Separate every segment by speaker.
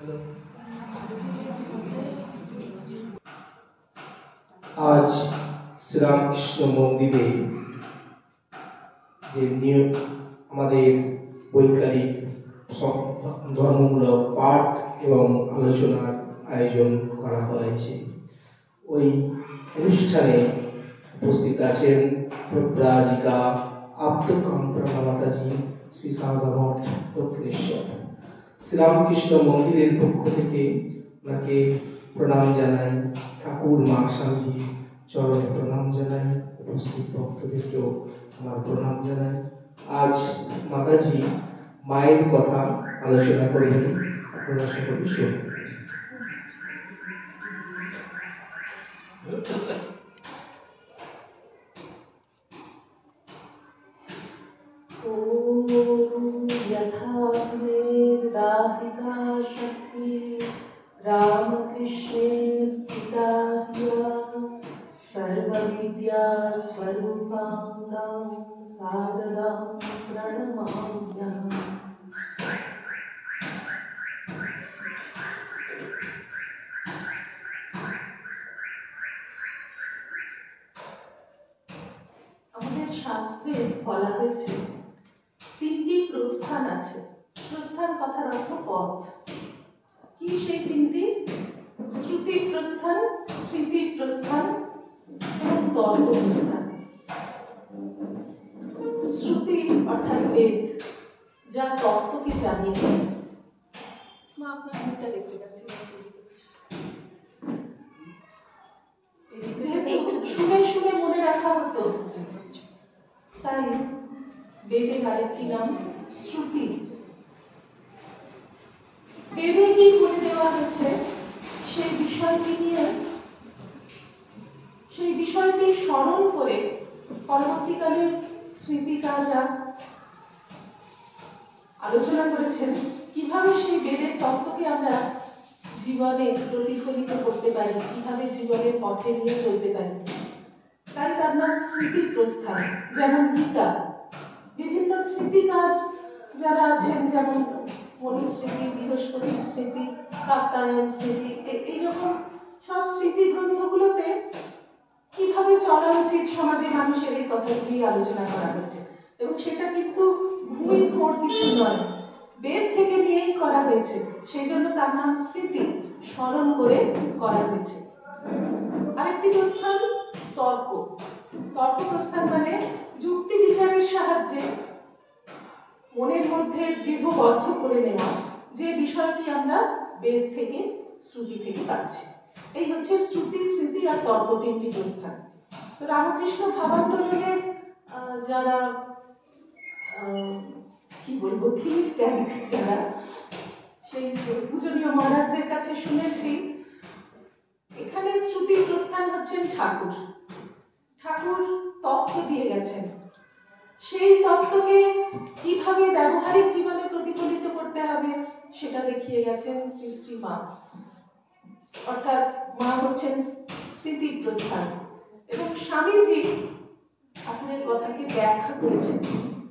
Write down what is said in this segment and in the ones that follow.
Speaker 1: आज শ্রীরামকৃষ্ণ মন্দিরে যে নিয়ম আমাদের বৈকালিক ধর্মমূলক পাঠ এবং আলোচনার আয়োজন করা হয়েছে। ওই অনুষ্ঠানে উপস্থিত আছেন প্রব্রাজিকা আপ্তকাম্প্রভা মাতাজি, শ্রী সারদা মঠ, দক্ষিণেশ্বর। শ্রীরামকৃষ্ণ মন্দিরের পক্ষ থেকে ওনাকে প্রণাম জানাই, ঠাকুর মা স্বামীজি চরণে প্রণাম জানাই, উপস্থিত ভক্তদেরকেও আমার প্রণাম জানাই। আজ মাতাজি মায়ের কথা আলোচনা করবেন, আপনারা সকলে শুনুন।
Speaker 2: यथा शक्ति रामकृष्णे स्थिता सर्वविद्या स्वरूपाङ्गं सारदां प्रणमाम्यहम्। আমাদের শাস্ত্রে বলা হয়েছে তিনটি প্রস্থান আছে। প্রস্থান কথার অর্থ পথ। কি সেই তিনটি? শ্রুতি প্রস্থান, স্মৃতি প্রস্থান এবং তর্ক প্রস্থান। শ্রুতি অর্থাৎ বেদ, যা তত্ত্বকে জানিয়ে দেয়। মা আপনার মুখটা দেখতে পাচ্ছি, যেহেতু শুনে শুনে মনে রাখা হতো, তাই বেদের আরেকটি নাম শ্রুতি। বেদে কি বলে দেওয়া হয়েছে সেই বিষয়টি নিয়ে, সেই বিষয়টি স্মরণ করে পরবর্তীকালে স্মৃতিকাররা আলোচনা করেছেন কিভাবে সেই বেদের তত্ত্বকে আমরা জীবনে প্রতিফলিত করতে পারি, কিভাবে জীবনের পথে নিয়ে চলতে পারি। তাই তার নাম স্মৃতি প্রস্থান। যেমন গীতা, বিভিন্ন স্মৃতিকার যারা আছেন, যেমন মনুস্মৃতি, বৃহস্পতি স্মৃতি, কাত্যায়ন স্মৃতি, এইরকম সব স্মৃতি গ্রন্থগুলোতে কিভাবে চলা উচিত সমাজে মানুষের, এই কথাগুলি আলোচনা করা হয়েছে। এবং সেটা কিন্তু ভুল ঘোর কিছু নয়, বেদ থেকে নিয়েই করা হয়েছে। সেই জন্য তার নাম স্মৃতি, স্মরণ করে করা হয়েছে। আরেকটি প্রস্থান তর্ক। তর্ক প্রস্থান মানে যুক্তি বিচারের সাহায্যে মনের মধ্যে দৃঢ়বদ্ধ করে নেওয়া যে বিষয়টি আমরা বেদ থেকে, শ্রুতি থেকে পাচ্ছি। এই হচ্ছে শ্রুতি, স্মৃতি আর তর্ক, তিনটি প্রস্থান। তো রামকৃষ্ণ ভাবান্দোলনের যারা কি বলবো থিঙ্ক ট্যাঙ্ক, যারা সেই পূজনীয় মহারাজদের কাছে শুনেছি, এখানে শ্রুতি প্রস্থান হচ্ছেন ঠাকুর। ঠাকুর তত্ত্ব দিয়ে গেছেন, সেই তত্ত্বকে কিভাবে ব্যবহারিক জীবনে প্রতিফলিত করতে হবে সেটা দেখিয়ে গেছেন শ্রী শ্রী মা। অর্থাৎ মা হচ্ছেন স্মৃতি প্রস্থান। এবং স্বামীজি ঠাকুরের কথাকে ব্যাখ্যা করেছেন।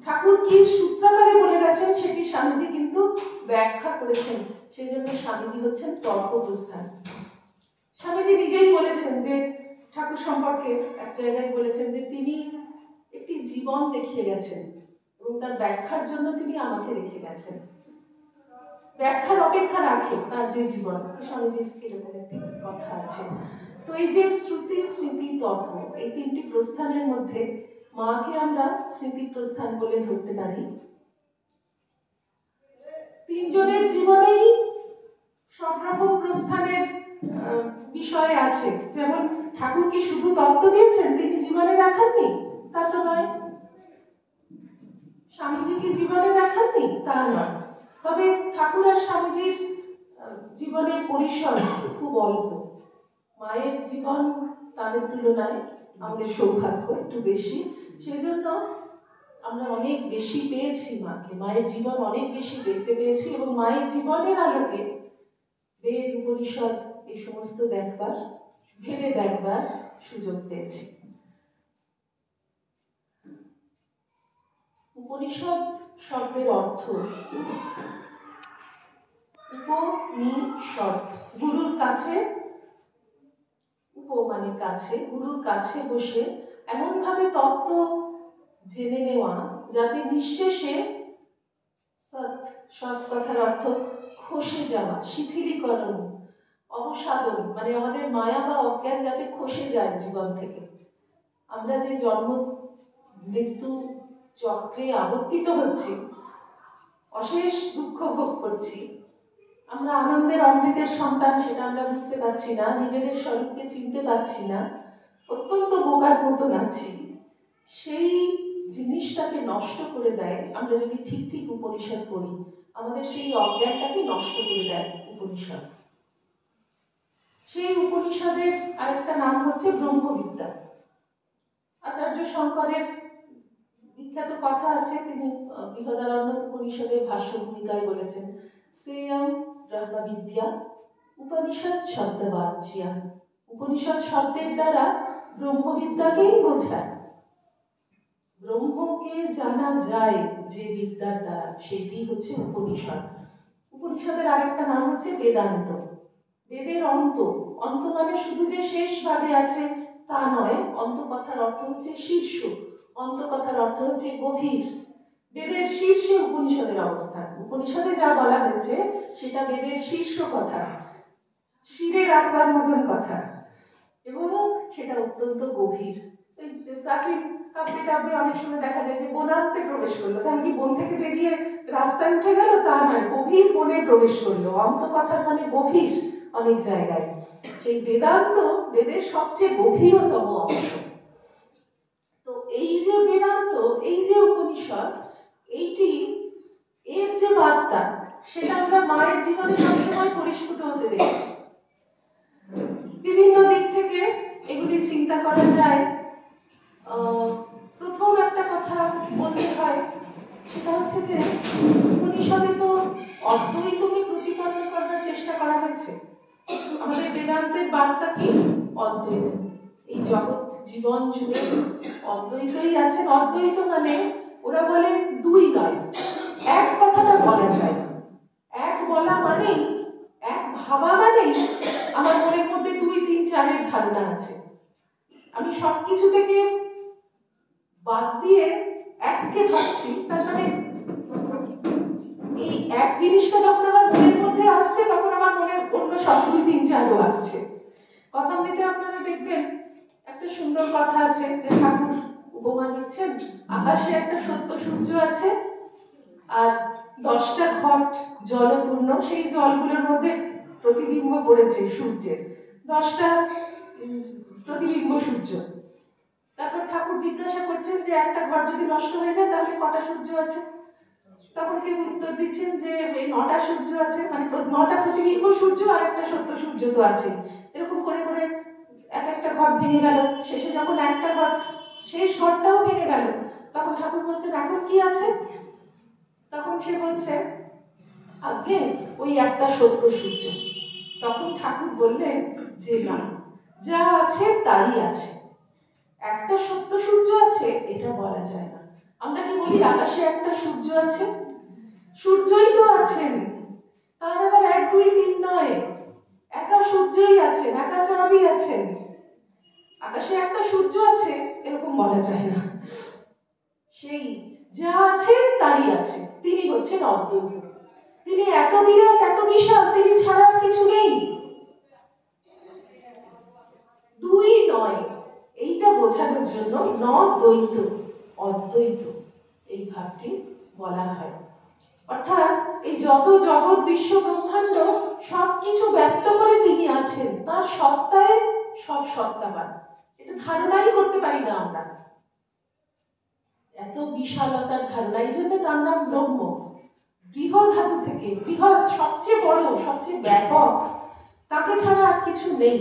Speaker 2: ঠাকুর কি সূত্রাকারে বলে গেছেন সেটি স্বামীজি কিন্তু ব্যাখ্যা করেছেন, সেই জন্য স্বামীজি হচ্ছেন তর্ক প্রস্থান। স্বামীজি নিজেই বলেছেন যে ঠাকুর সম্পর্কে এক জায়গায় বলেছেন যে তিনি একটি জীবন দেখিয়ে গেছেন এবং তার ব্যাখ্যার জন্য তিনি আমাকে রেখে গেছেন। ব্যাখ্যার অপেক্ষা রাখে তার যে জীবন। স্বামীজির এরকম একটি কথা আছে। তো এই যে শ্রুতি, স্মৃতি, তর্ক, এই তিনটি প্রস্থানের মধ্যে মাকে আমরা স্মৃতি প্রস্থান বলে ধরতে পারি। তিনজনের জীবনেই সব রকম প্রস্থানের বিষয় আছে। যেমন ঠাকুর কি শুধু তত্ত্ব দিয়েছেন, তিনি জীবনে দেখাননি? তা তো নয়। স্বামীজি কি জীবনে দেখাননি? তা নয়। তবে ঠাকুর আর স্বামীজির জীবনের পরিসর খুব অল্প। মায়ের জীবন তাদের তুলনায় আমাদের সৌভাগ্য একটু বেশি, সেজন্য আমরা অনেক বেশি পেয়েছি মাকে। মায়ের জীবন অনেক বেশি দেখতে পেয়েছি এবং মায়ের জীবনের আলোকে বেদ, উপনিষদ এই সমস্ত দেখবার, ভেবে দেখবার সুযোগ পেয়েছি। উপনিষদ শব্দের অর্থ উপনিষদ, গুরুর কাছে, উপ মানে কাছে, গুরুর কাছে বসে এমনভাবে তত্ত্ব জেনে নেওয়া যাতে নিঃশেষে সৎ, সৎ কথার অর্থ খসে যাওয়া, শিথিলীকরণ, অবসাদন, মানে আমাদের মায়া বা অজ্ঞান যাতে খসে যায় জীবন থেকে। আমরা যে জন্ম মৃত্যু চক্রে আবর্তিত হচ্ছি, অশেষ দুঃখ ভোগ করছি, আমরা আনন্দের অমৃতের সন্তান সেটা আমরা বুঝতে পারছি না, নিজেদের স্বরূপকে চিনতে পারছি না, অত্যন্ত বোকার মতন আছি। সেই জিনিসটাকে নষ্ট করে দেয় আমরা যদি ঠিক ঠিক উপনিষদ পড়ি, আমাদের সেই অজ্ঞানটাকে নষ্ট করে দেয় উপনিষদ। সেই উপনিষদের আরেকটা নাম হচ্ছে ব্রহ্মবিদ্যা। আচার্য শঙ্করের বিখ্যাত কথা আছে, তিনি বৃহদারণ্যক উপনিষদের ভাষ্য ভূমিকায় বলেছেন, সেয়ম ব্রহ্মবিদ্যা উপনিষদ শব্দবাচ্যা। উপনিষদ শব্দের দ্বারা ব্রহ্মবিদ্যাকেই বোঝায়। ব্রহ্মকে জানা যায় যে বিদ্যার দ্বারা, সেটি হচ্ছে উপনিষদ। উপনিষদের আরেকটা নাম হচ্ছে বেদান্ত। বেদের অন্ত, অন্ত মানে শুধু যে শেষ ভাগে আছে তা নয়, অন্ত কথার অর্থ হচ্ছে শীর্ষ, অন্ত কথার অর্থ হচ্ছে গভীর। বেদের শীর্ষে উপনিষদের অবস্থান। উপনিষদে যা বলা হয়েছে সেটা বেদের শীর্ষ কথা, শিরে রাখবার মতন কথা, এবং সেটা অত্যন্ত গভীর। প্রাচীন কাব্যে কাব্যে অনেক সময় দেখা যায় যে বনান্তে প্রবেশ করলো, তাহলে কি বন থেকে বেরিয়ে রাস্তায় উঠে গেল তা নয়, গভীর বনে প্রবেশ করলো। অন্ত কথা মানে গভীর অনেক জায়গায়। সেই বেদান্ত বেদের সবচেয়ে গভীরতম অংশ। তো এই যে বেদান্ত, এই যে উপনিষদ, এইটি এর যে বার্তা সেটা আমরা মায়ের জীবনে সবসময় পরিস্ফুট হতে দেখছি। বিভিন্ন দিক থেকে এগুলি চিন্তা করা যায়। প্রথম একটা কথা বলতে হয়, সেটা হচ্ছে যে উপনিষদে তো অদ্বৈতকে প্রতিপন্ন করার চেষ্টা করা হয়েছে। আমাদের বেদান্তের বার্তা কি? অদ্বৈত। এই জগৎ জীবন জুড়ে অদ্বৈতই আছেন। অদ্বৈত মানে ওরা বলে দুই নয়, এক কথাটা বলা যায় না। এক বলা মানেই, এক ভাবা মানেই আমার মনের মধ্যে 2, 3, 4-এর ধারণা আছে। আমি সবকিছু থেকে বাদ দিয়ে এককে ভাবছি, তার মানে এই এক জিনিসটা যখন আমার মনের মধ্যে আসছে তখন আমার মনের অন্য সব 2, 3, 4ও আসছে। কথামৃতে আপনারা দেখবেন একটা সুন্দর কথা আছে, যে ঠাকুর উপমা দিচ্ছেন, আকাশে একটা সত্য সূর্য আছে আর 10টা ঘট জলপূর্ণ, সেই জলগুলোর মধ্যে প্রতিবিম্ব পড়েছে সূর্যের, 10টা প্রতিবিম্ব সূর্য। তারপর ঠাকুর জিজ্ঞাসা করছেন যে একটা ঘর যদি নষ্ট হয়ে যায় তাহলে কটা সূর্য আছে? তখন কেউ উত্তর দিচ্ছেন যে এই 9টা সূর্য আছে, মানে 9টা প্রতিবিম্ব সূর্য আর একটা সত্য সূর্য তো আছে। এরকম করে করে এক একটা ঘর ভেঙে গেল, শেষে যখন একটা ঘর, শেষ ঘরটাও ভেঙে গেল, তখন ঠাকুর বলছেন এখন কি আছে? তখন সে বলছে আগে ওই একটা সত্য সূর্য। তখন ঠাকুর বললেন যে না, যা আছে তাই আছে, একটা সত্য সূর্য আছে এটা বলা যায় না। আমরা কি বলি আকাশে একটা সূর্য আছে? সূর্যই তো আছেন, তার আবার 1, 2, 3 নয়, একা সূর্যই আছেন, একা চাঁদই আছেন। আকাশে একটা সূর্য আছে এরকম বলা যায় না। সেই যা আছে তাই আছে, তিনি হচ্ছেন অদ্বৈত। তিনি এত বিরাট, এত বিশাল, তিনি ছাড়া আর কিছু নেই। দুই নয়, এইটা বোঝানোর জন্য নদ্বৈত অদ্বৈত এই ভাবটি বলা হয়। অর্থাৎ এই যত জগৎ বিশ্ব ব্রহ্মাণ্ড সবকিছু ব্যক্ত করে তিনি আছেন, তার সত্তায় সব সত্তাবান। এটা ধারণাই করতে পারি না আমরা, এত বিশালতার ধারণা। এই জন্য তার নাম ব্রহ্ম। বৃহৎ ধাতু থেকে, বৃহৎ সবচেয়ে বড়, সবচেয়ে ব্যাপক, তাকে ছাড়া আর কিছু নেই।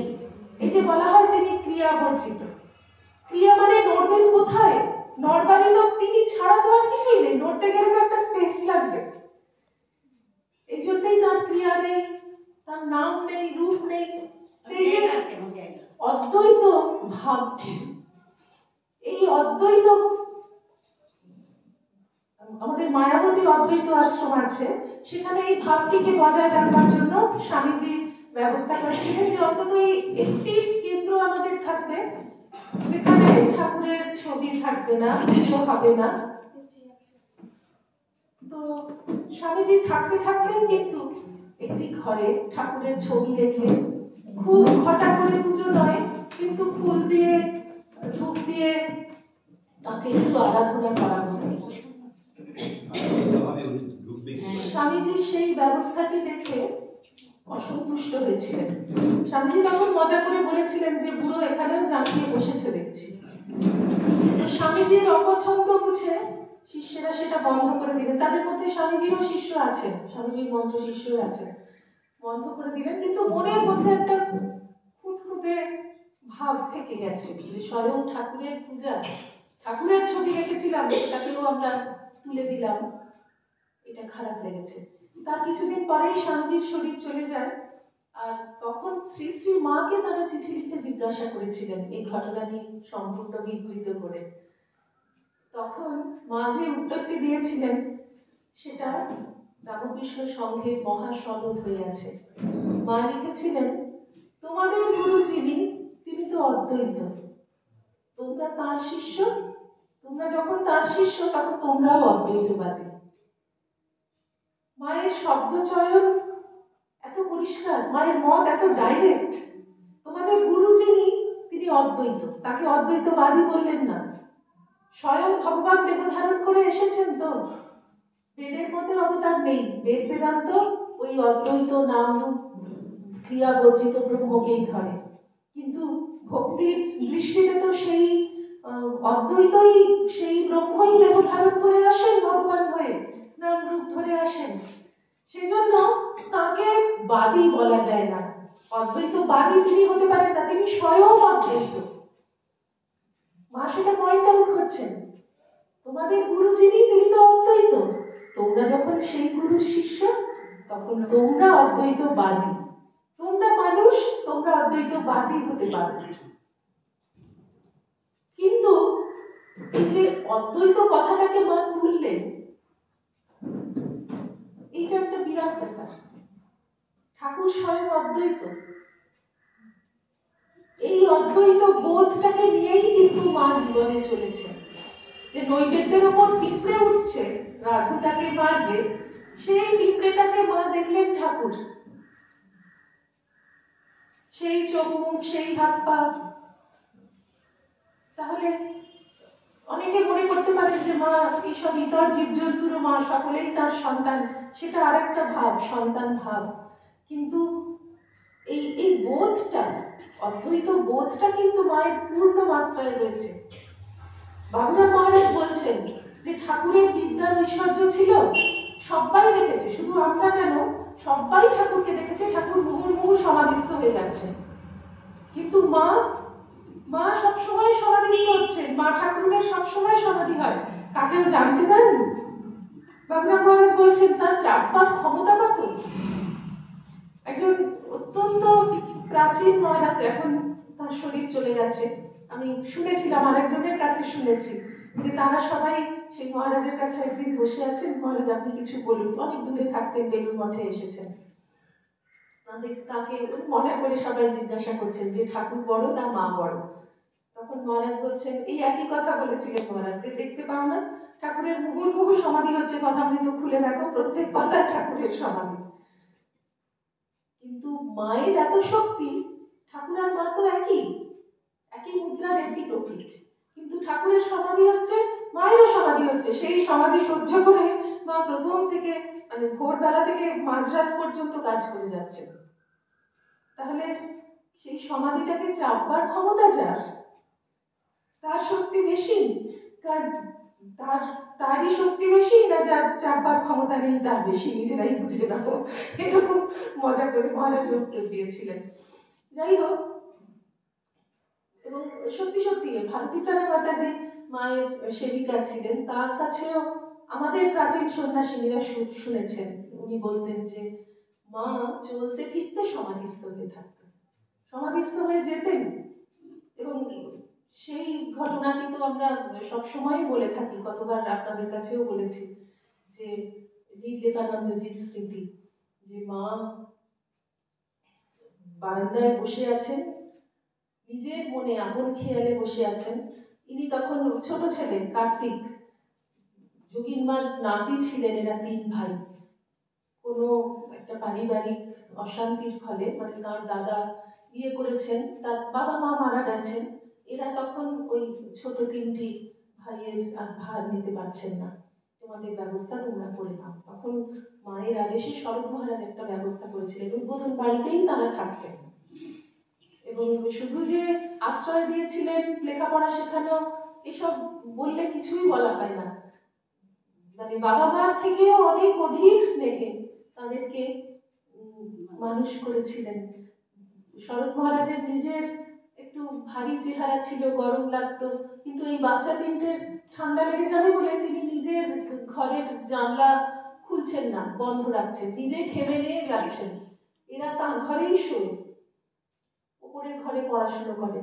Speaker 2: এই যে বলা হয় তিনি ক্রিয়া বর্জিত, ক্রিয়া মানে নড়বেন কোথায়? নড়বারই তো তিনি ছাড়া তো আর কিছুই নেই, নড়তে গেলে তো একটা স্পেস লাগবে। এই জন্যই তার ক্রিয়া নেই, তার নাম নেই, রূপ নেই। এই যে অদ্বৈত ভাবটি, এই অদ্বৈত, আমি আমাদের মায়াবতী অদ্বৈত আশ্রম আছে, সেখানে এই ভাবটিকে বজায় রাখবার জন্য স্বামীজি ব্যবস্থা করেছিলেন যে অন্তত এই একটি কেন্দ্র আমাদের থাকবে যেখানে ঠাকুরের ছবি থাকবে না, পুজো হবে না। তো স্বামীজি থাকতে থাকতেই কিন্তু একটি ঘরে ঠাকুরের ছবি রেখে খুব ঘটা করে পুজো নয়, কিন্তু ফুল দিয়ে ধূপ দিয়ে তাকে একটু আরাধনা করা হবে। স্বামীজি সেই ব্যবস্থাটি দেখে অসন্তুষ্ট হয়েছিলেন। স্বামীজি তখন মজা করে বলেছিলেন যে বুড়ো এখানেও জাঁকিয়ে বসেছে দেখছি। স্বামীজির অপছন্দ বুঝে শিষ্যেরা সেটা বন্ধ করে দিলেন। তাদের মধ্যে স্বামীজিরও শিষ্য আছেন, স্বামীজির মন্ত্র শিষ্য আছেন, বন্ধ করে দিলেন। কিন্তু মনের মধ্যে একটা খুঁতখুঁতে ভাব থেকে গেছে যে স্বয়ং ঠাকুরের পূজা, ঠাকুরের ছবি রেখেছিলাম সেটাকেও আমরা তুলে দিলাম, এটা খারাপ লেগেছে। তার কিছুদিন পরেই স্বামীজির শরীর চলে যায়। আর তখন শ্রী শ্রী মাকে তারা চিঠি লিখে জিজ্ঞাসা করেছিলেন এই ঘটনাটি সম্পূর্ণ বিবৃত করে। তখন মা যে উত্তরটি দিয়েছিলেন সেটা রামকৃষ্ণ সংঘের মহাসনদ হয়ে আছে। মা লিখেছিলেন, তোমাদের গুরু যিনি তিনি তো অদ্বৈত, তোমরা তার শিষ্য, তোমরা যখন তার শিষ্য তখন তোমরাও অদ্বৈতবাদী। মায়ের শব্দ চয়ন এত পরিষ্কার, মায়ের মত এত ডাইরেক্ট। তোমাদের গুরু যিনি তিনি অদ্বৈত, তাকে অদ্বৈতবাদী বললেন না। স্বয়ং ভগবান দেহ ধারণ করে এসেছেন তো, বেদের মতে অবতার নেই। বেদ বেদান্ত ওই অদ্বৈত নাম রূপ ক্রিয়া বর্জিত ব্রহ্মকেই ধরে, কিন্তু ভক্তির দৃষ্টিতে তো সেই অদ্বৈতই, সেই ব্রহ্মই দেহ ধারণ করে আসেন, ভগবান হয়ে নাম রূপ ধরে আসেন। সেজন্য তাকে বাদী বলা যায় না, অদ্বৈতবাদী তিনি হতে পারেন না, তিনি স্বয়ং অদ্বৈত। মা সেটা পয়েন্ট আউট করছেন, তোমাদের গুরু যিনি তিনি তো অদ্বৈত, তোমরা যখন সেই গুরুর শিষ্য তখন তোমরা অদ্বৈতবাদী। তোমরা মানুষ, তোমরা অদ্বৈতবাদী হতে পারো। কিন্তু এই যে অদ্বৈত কথাটাকে মা তুললেন, এইটা একটা বিরাট ব্যাপার। ঠাকুর স্বয়ং অদ্বৈত, এই অদ্বৈত বোধটাকে নিয়েই কিন্তু মা জীবনে চলেছে। যে নৈবেদ্যের ওপর পিঁপড়ে উঠছে, রাধু তাকে মারবে, সেই পিঁপড়েটাকে মা দেখলেন ঠাকুর, সেই চোখ মুখ, সেই হাত পা। তাহলে অনেকে মনে করতে পারে যে মা এইসব ইতর জীবজন্তুরও মা, সকলেই তার সন্তান, সেটা আরেকটা ভাব, সন্তান ভাব। কিন্তু এই এই বোধটা, অদ্বৈত বোধটা কিন্তু মায়ের পূর্ণ মাত্রায় রয়েছে। বাবুরাম মহারাজ বলছেন যে ঠাকুরের বিদ্যার ঐশ্বর্য ছিল, সবাই দেখেছে, শুধু আমরা কেন, সবাই ঠাকুরকে দেখেছে, ঠাকুর মুহুর্মুহু সমাধিস্থ হয়ে যাচ্ছে, কিন্তু মা, মা সবসময় সমাধিস্থ হচ্ছে, মা ঠাকুরের সবসময় সমাধি হয়। কাকেও জানতে দেন? বাবুরাম মহারাজ বলছেন তার চাপবার ক্ষমতা কত। একজন অত্যন্ত প্রাচীন মহারাজ, এখন তার শরীর চলে গেছে, আমি শুনেছিলাম, আরেকজনের কাছে শুনেছি যে তারা সবাই সেই মহারাজের কাছে একদিন বসে আছেন, মহারাজ আপনি কিছু বলুন, অনেক দূরে থাকতেন, বেলুড় মঠে এসেছেন। তাকে মজা করে সবাই জিজ্ঞাসা করছেন যে ঠাকুর বড় না মা বড়। তখন মহারাজ বলছেন, এই একই কথা বলেছিলেন মহারাজ, যে দেখতে পাও না ঠাকুরের মুহুর্মুহু সমাধি হচ্ছে, কথামৃত খুলে দেখো, প্রত্যেক পাতায় ঠাকুরের সমাধি। কিন্তু মায়ের এত শক্তি, ঠাকুর আর মা তো একই, একই মুদ্রার একই টপিট, কিন্তু ঠাকুরের সমাধি হচ্ছে, মায়েরও সমাধি হচ্ছে। সেই সমাধি সহ্য করে মা প্রথম থেকে, মানে ভোরবেলা থেকে মাঝরাত পর্যন্ত কাজ করে যাচ্ছে। তাহলে সেই সমাধিটাকে চাপবার ক্ষমতা যার, তার শক্তি বেশি, তারই শক্তি বেশি, না যার চাপবার ক্ষমতা নেই তার বেশি, নিজেরাই বুঝে নাও। এরকম মজা করে মহারাজ উত্তর দিয়েছিলেন। যাই হোক, এবং সত্যি সত্যি ভারতী প্রাণা মাতা যে মায়ের সেবিকা ছিলেন, তার কাছেও আমাদের প্রাচীন সন্ন্যাসিনীরা শুনেছেন, উনি বলতেন যে মা চলতে ফিরতে সমাধিস্থ হয়ে থাকতেন, সমাধিস্থ হয়ে যেতেন। এবং সেই ঘটনাটি তো আমরা সবসময় বলে থাকি, কতবার আপনাদের কাছেও বলেছি যে নির্লেপানন্দজির স্মৃতি, যে মা বারান্দায় বসে আছেন, নিজের মনে আপন খেয়ালে বসে আছেন। ইনি তখন ছোট ছেলে কার্তিক, যোগীনমার নাতি ছিলেন। এরা 3 ভাই। কোনো একটা পারিবারিক অশান্তির ফলে, মানে তার দাদা বিয়ে করেছেন, তার বাবা মা মারা গেছেন, এরা তখন ওই ছোট 3টি ভাইয়ের আর ভার নিতে পারছেন না। তোমাদের ব্যবস্থা তোমরা করে নাও। তখন মায়ের আদেশে শরৎ মহারাজ একটা ব্যবস্থা করেছিলেন। উদ্বোধন বাড়িতেই তারা থাকতেন এবং শুধু যে আশ্রয় দিয়েছিলেন, লেখাপড়া শেখানো, এসব বললে কিছুই বলা হয় না। মানে বাবা মার থেকেও অনেক অধিক স্নেহে তাদেরকে মানুষ করেছিলেন। শরৎ মহারাজের নিজের একটু ভারী চেহারা ছিল, গরম লাগতো, কিন্তু এই বাচ্চা 3টের ঠান্ডা লেগে যাবে বলে তিনি নিজের ঘরের জানলা খুলছেন না, বন্ধ রাখছেন, নিজে ঘেমে নিয়ে যাচ্ছেন। এরা তার ঘরেই শোয়, উপরের ঘরে পড়াশুনো করে।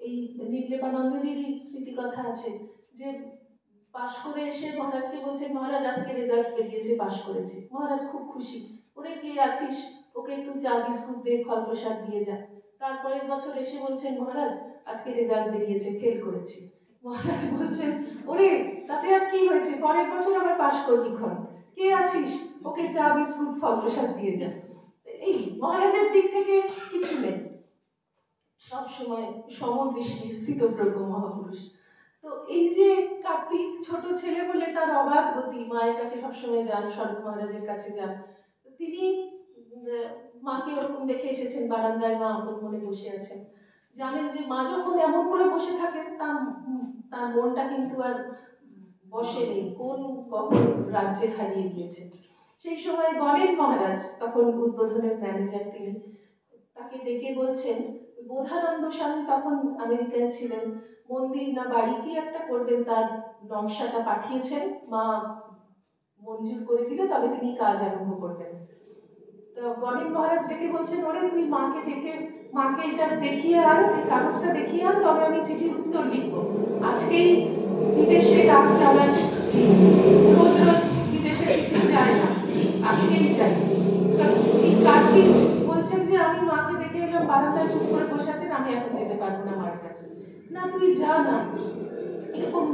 Speaker 2: এই নির্লেপানন্দজিরই স্মৃতি কথা আছে যে পাশ করে এসে মহারাজকে বলছেন, মহারাজ আজকে রেজাল্ট বেরিয়েছে, পাশ করেছি। মহারাজ খুব খুশি। ওরে কে আছিস, ওকে একটু চা বিস্কুট দিয়ে ফল প্রসাদ দিয়ে যা। তারপরের বছর এসে বলছেন, মহারাজ আজকে রেজাল্ট বেরিয়েছে, ফেল করেছি। মহারাজ বলছেন, ওরে তাতে আর কি হয়েছে, পরের বছর আবার পাশ করবি ক্ষণ, কে আছিস, ওকে চা বিস্কুট ফল প্রসাদ দিয়ে যা। এই মহারাজের দিক থেকে কিছু নেই, সব সময় সমদৃষ্টি স্থিতপ্রজ্ঞ মহাপুরুষ। তো এই যে কার্তিক ছোট ছেলে বলে তার অবাধ গতি, মায়ের কাছে সবসময় যান, শরৎ মহারাজের কাছে যান। তিনি মাকে ওরকম দেখে এসেছেন, বারান্দায় মা আপন মনে বসে আছেন। জানেন যে মা যখন এমন করে বসে থাকেন, তার মনটা কিন্তু আর বসে নেই, কোন কখন রাজ্যে হারিয়ে গিয়েছে। সেই সময় গণেন মহারাজ, তখন উদ্বোধনের ম্যানেজার, তিনি তাকে ডেকে বলছেন, বোধানন্দ স্বামী তখন আমেরিকায় ছিলেন, মন্দির না বাড়ি কি একটা করবেন, তার নকশাটা পাঠিয়েছেন, মা মঞ্জুর করে দিলে তবে তিনি কাজ আরম্ভ করবেন। তো গণেন মহারাজ ডেকে বলছেন, ওরে তুই মাকে ডেকে মাকে এটা দেখিয়ে আন, এই কাগজটা দেখিয়ে আন, তবে আমি চিঠির উত্তর লিখবো। আজকেই বিদেশে ডাক চালান, রোজ রোজ বিদেশে চিঠি যায় না, আজকেই চাই। এই কার্তিক বলছেন যে আমি মাকে দেখে এলাম, বারান্দায় চুপ করে বসে আছেন, আমি এখন যেতে পারবো না মার কাছে। না তুই যা না। এরকম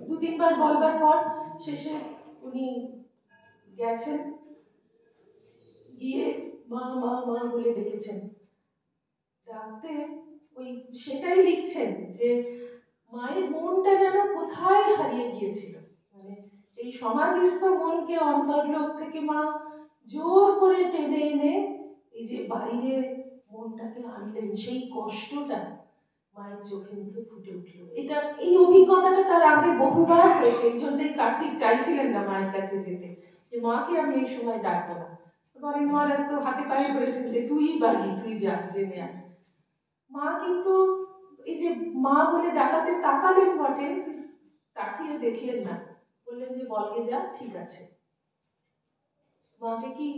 Speaker 2: 2-3 বার বলবার পর শেষে উনি গেছেন, গিয়ে মা মা মা বলে ডেকেছেন। ডাকতে ওই সেটাই লিখছেন যে মায়ের মনটা যেন কোথায় হারিয়ে গিয়েছিল। মানে এই সমাধিস্থ মনকে অন্তর্লোক থেকে মা জোর করে টেনে এনে এই যে বাইরে মনটাকে আনলেন, সেই কষ্টটা মায়ের চোখে মুখে ফুটে উঠল। এটা এই অভিজ্ঞতাটা তার আগে বহুবার হয়েছে, এই জন্যই কার্তিক চাইছিলেন না মায়ের কাছে যেতে, যে মাকে আমি এই সময় ডাকবো না। গণেন মহারাজ তো হাতে পায়ে ধরেছেন যে তুই বাড়ি, তুই যা, জেনে আয়। মা কিন্তু এই যে মা বলে ডাকাতে তাকালেন বটে, তাকিয়ে দেখলেন না, বললেন যে বলগে যা, ঠিক আছে। মাকে কি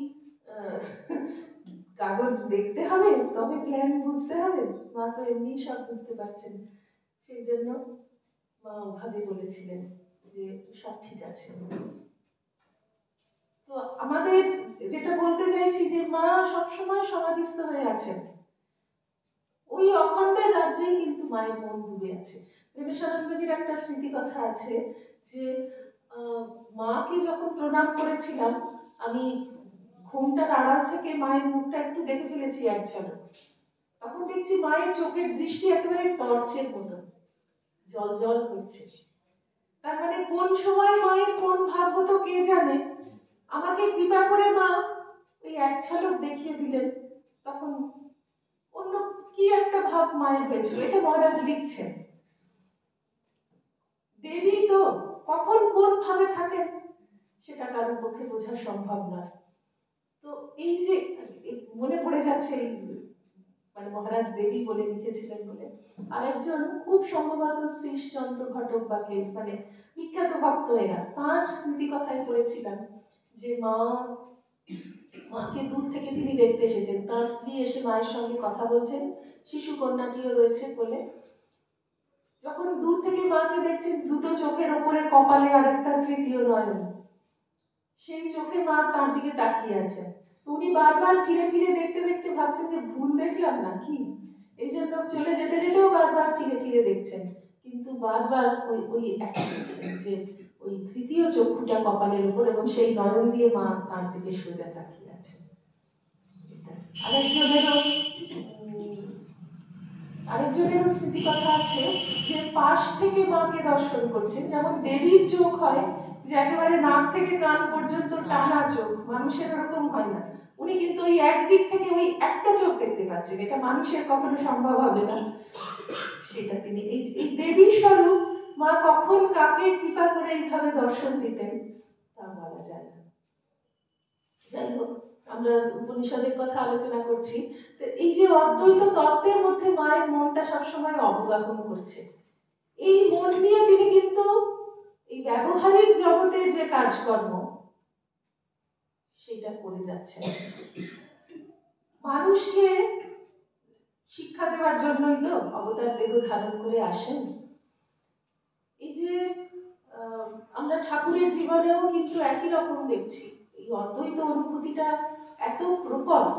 Speaker 2: কাগজ দেখতে হবে তবে প্ল্যান বুঝতে হবে? মা তো এমনি সব বুঝতে পারছেন। সেই জন্য মা ওভাবে বলেছিলেন যে সব ঠিক আছে। তো আমাদের যেটা বলতে চাইছি যে মা সবসময় সমাধিস্থ হয়ে আছেন, ওই অখণ্ডের রাজ্যেই কিন্তু মায়ের মন ডুবে আছে। প্রেমেশানন্দজির একটা স্মৃতি কথা আছে যে মাকে যখন প্রণাম করেছিলাম, আমি ঘুমটার আড়াল থেকে মায়ের মুখটা একটু দেখে ফেলেছি এক ঝলক। তখন দেখছি মায়ের চোখের দৃষ্টি একেবারে টর্চের মতো জল জল করছে। তার মানে কোন সময় মায়ের কোন ভাব হতো কে জানে। আমাকে কৃপা করে মা ওই এক ঝলক দেখিয়ে দিলেন। তখন অন্য কি একটা ভাব মায়ের হয়েছিল, এটা মহারাজ লিখছেন। দেবী তো কখন কোন ভাবে থাকেন সেটা কারোর পক্ষে বোঝা সম্ভব নয়। তো এই যে মনে পড়ে যাচ্ছে, মানে মহারাজ দেবী বলে লিখেছিলেন বলে আরেকজন খুব সম্ভবত শ্রীশচন্দ্র ঘটক বা কেউ, মানে বিখ্যাত ভক্ত এরা, তার স্মৃতি কথাই পড়েছিলাম যে মাকে দূর থেকে তিনি দেখতে এসেছেন। তার স্ত্রী এসে মায়ের সঙ্গে কথা বলছেন, শিশু কন্যাটিও রয়েছে বলে। যখন দূর থেকে মাকে দেখছেন, দুটো চোখের ওপরে কপালে আর একটা তৃতীয় নয়ন, সেই চোখে মা তার দিকে তাকিয়ে আছেন। উনি বারবার ফিরে ফিরে দেখতে দেখতে ভাবছেন যে ভুল দেখলাম নাকি, এই জন্য চলে যেতে যেতেও বারবার ফিরে ফিরে দেখছেন, কিন্তু বারবার ওই ওই একটা যে ওই তৃতীয় চক্ষুটা কপালের উপর, এবং সেই নয়ন দিয়ে মা তার দিকে সোজা তাকিয়ে আছেন। আরেকজনেরও স্মৃতি কথা আছে যে পাশ থেকে মাকে দর্শন করছেন। যেমন দেবীর চোখ হয় যে একেবারে নাক থেকে কান পর্যন্ত টানা চোখ, মানুষের ওরকম হয় না। উনি কিন্তু ওই একদিক থেকে ওই একটা চোখ দেখতে পাচ্ছেন, এটা মানুষের কখনো সম্ভব হবে না। সেটা তিনি এই দেবীর স্বরূপ মা কখন কাকে কৃপা করে এইভাবে দর্শন দিতেন তা বলা যায় না। যাই হোক, আমরা উপনিষদের কথা আলোচনা করছি, তো এই যে অদ্বৈত তত্ত্বের মধ্যে মায়ের মনটা সবসময় অবগাহন করছে। এই মন নিয়ে তিনি কিন্তু এই ব্যবহারিক জগতের যে কাজকর্ম সেটা করে যাচ্ছেন। মানুষকে শিক্ষা দেওয়ার জন্যই তো অবতার দেহ ধারণ করে আসেন। এই যে আমরা ঠাকুরের জীবনেও কিন্তু একই রকম দেখছি, এই অদ্বৈত অনুভূতিটা এত প্রকট।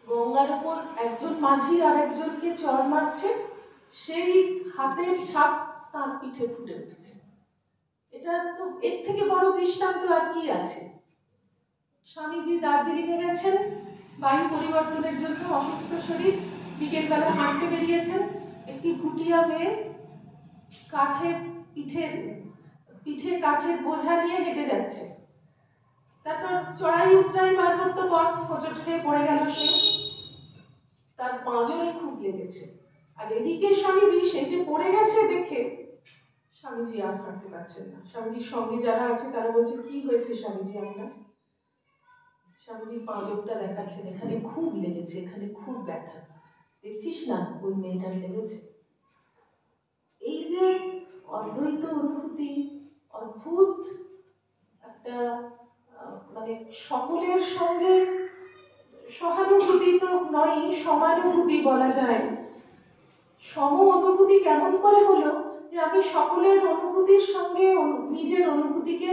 Speaker 2: গঙ্গার উপর একজন মাঝি আর একজনকে চর মারছে, সেই হাতের ছাপ তার পিঠে ফুটে উঠছে। এটা তো এর থেকে বড় দৃষ্টান্ত আর কি আছে? স্বামীজি দার্জিলিংয়ে গেছেন বায়ু পরিবর্তনের জন্য, অসুস্থ শরীর, বিকেলবেলা হাঁটতে বেরিয়েছেন, একটি ভুটিয়া মেয়ে পিঠে কাঠের বোঝা নিয়ে হেঁটে যাচ্ছে। তারপর চড়াই উতরাই পার্বত্য পথ, হোঁচট খেয়ে পড়ে গেল সে, তার পাঁজরে খুব লেগেছে। আর এদিকে স্বামীজি সে যে পড়ে গেছে দেখে স্বামীজি আর হাঁটতে পারছেন না। স্বামীজির সঙ্গে যারা আছে তারা বলছে, কি হয়েছে স্বামীজি আপনার? স্বামীজির পাঁজরটা দেখাচ্ছেন, এখানে খুব লেগেছে, এখানে খুব ব্যথা, দেখছিস না ওই মেয়েটার লেগেছে। এই যে অদ্বৈত অনুভূতি, অদ্ভুত একটা মানে সকলের সঙ্গে সহানুভূতি তো নয়, সমানুভূতি বলা যায়। সম অনুভূতি কেমন করে হলো যে আমি সকলের অনুভূতির সঙ্গে নিজের অনুভূতিকে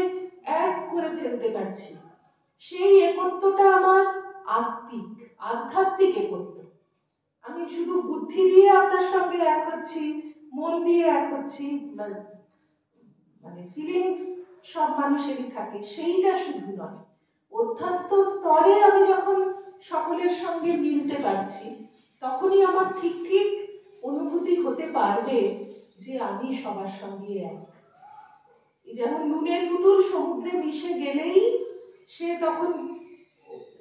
Speaker 2: এক করে ফেলতে পারছি। সেই একত্বটা আমার আধ্যাত্মিক একত্ব। আমি শুধু বুদ্ধি দিয়ে আপনার সঙ্গে এক হচ্ছি, মন দিয়ে এক হচ্ছি, মানে ফিলিংস সব মানুষেরই থাকে, সেইটা শুধু নয়। অধ্যাত্ম স্তরে আমি যখন সকলের সঙ্গে মিলতে পারছি, তখনই আমার ঠিক ঠিক অনুভূতি হতে পারবে যে আমি সবার সঙ্গে এক। যেমন নুনের পুতুল সমুদ্রে মিশে গেলেই সে তখন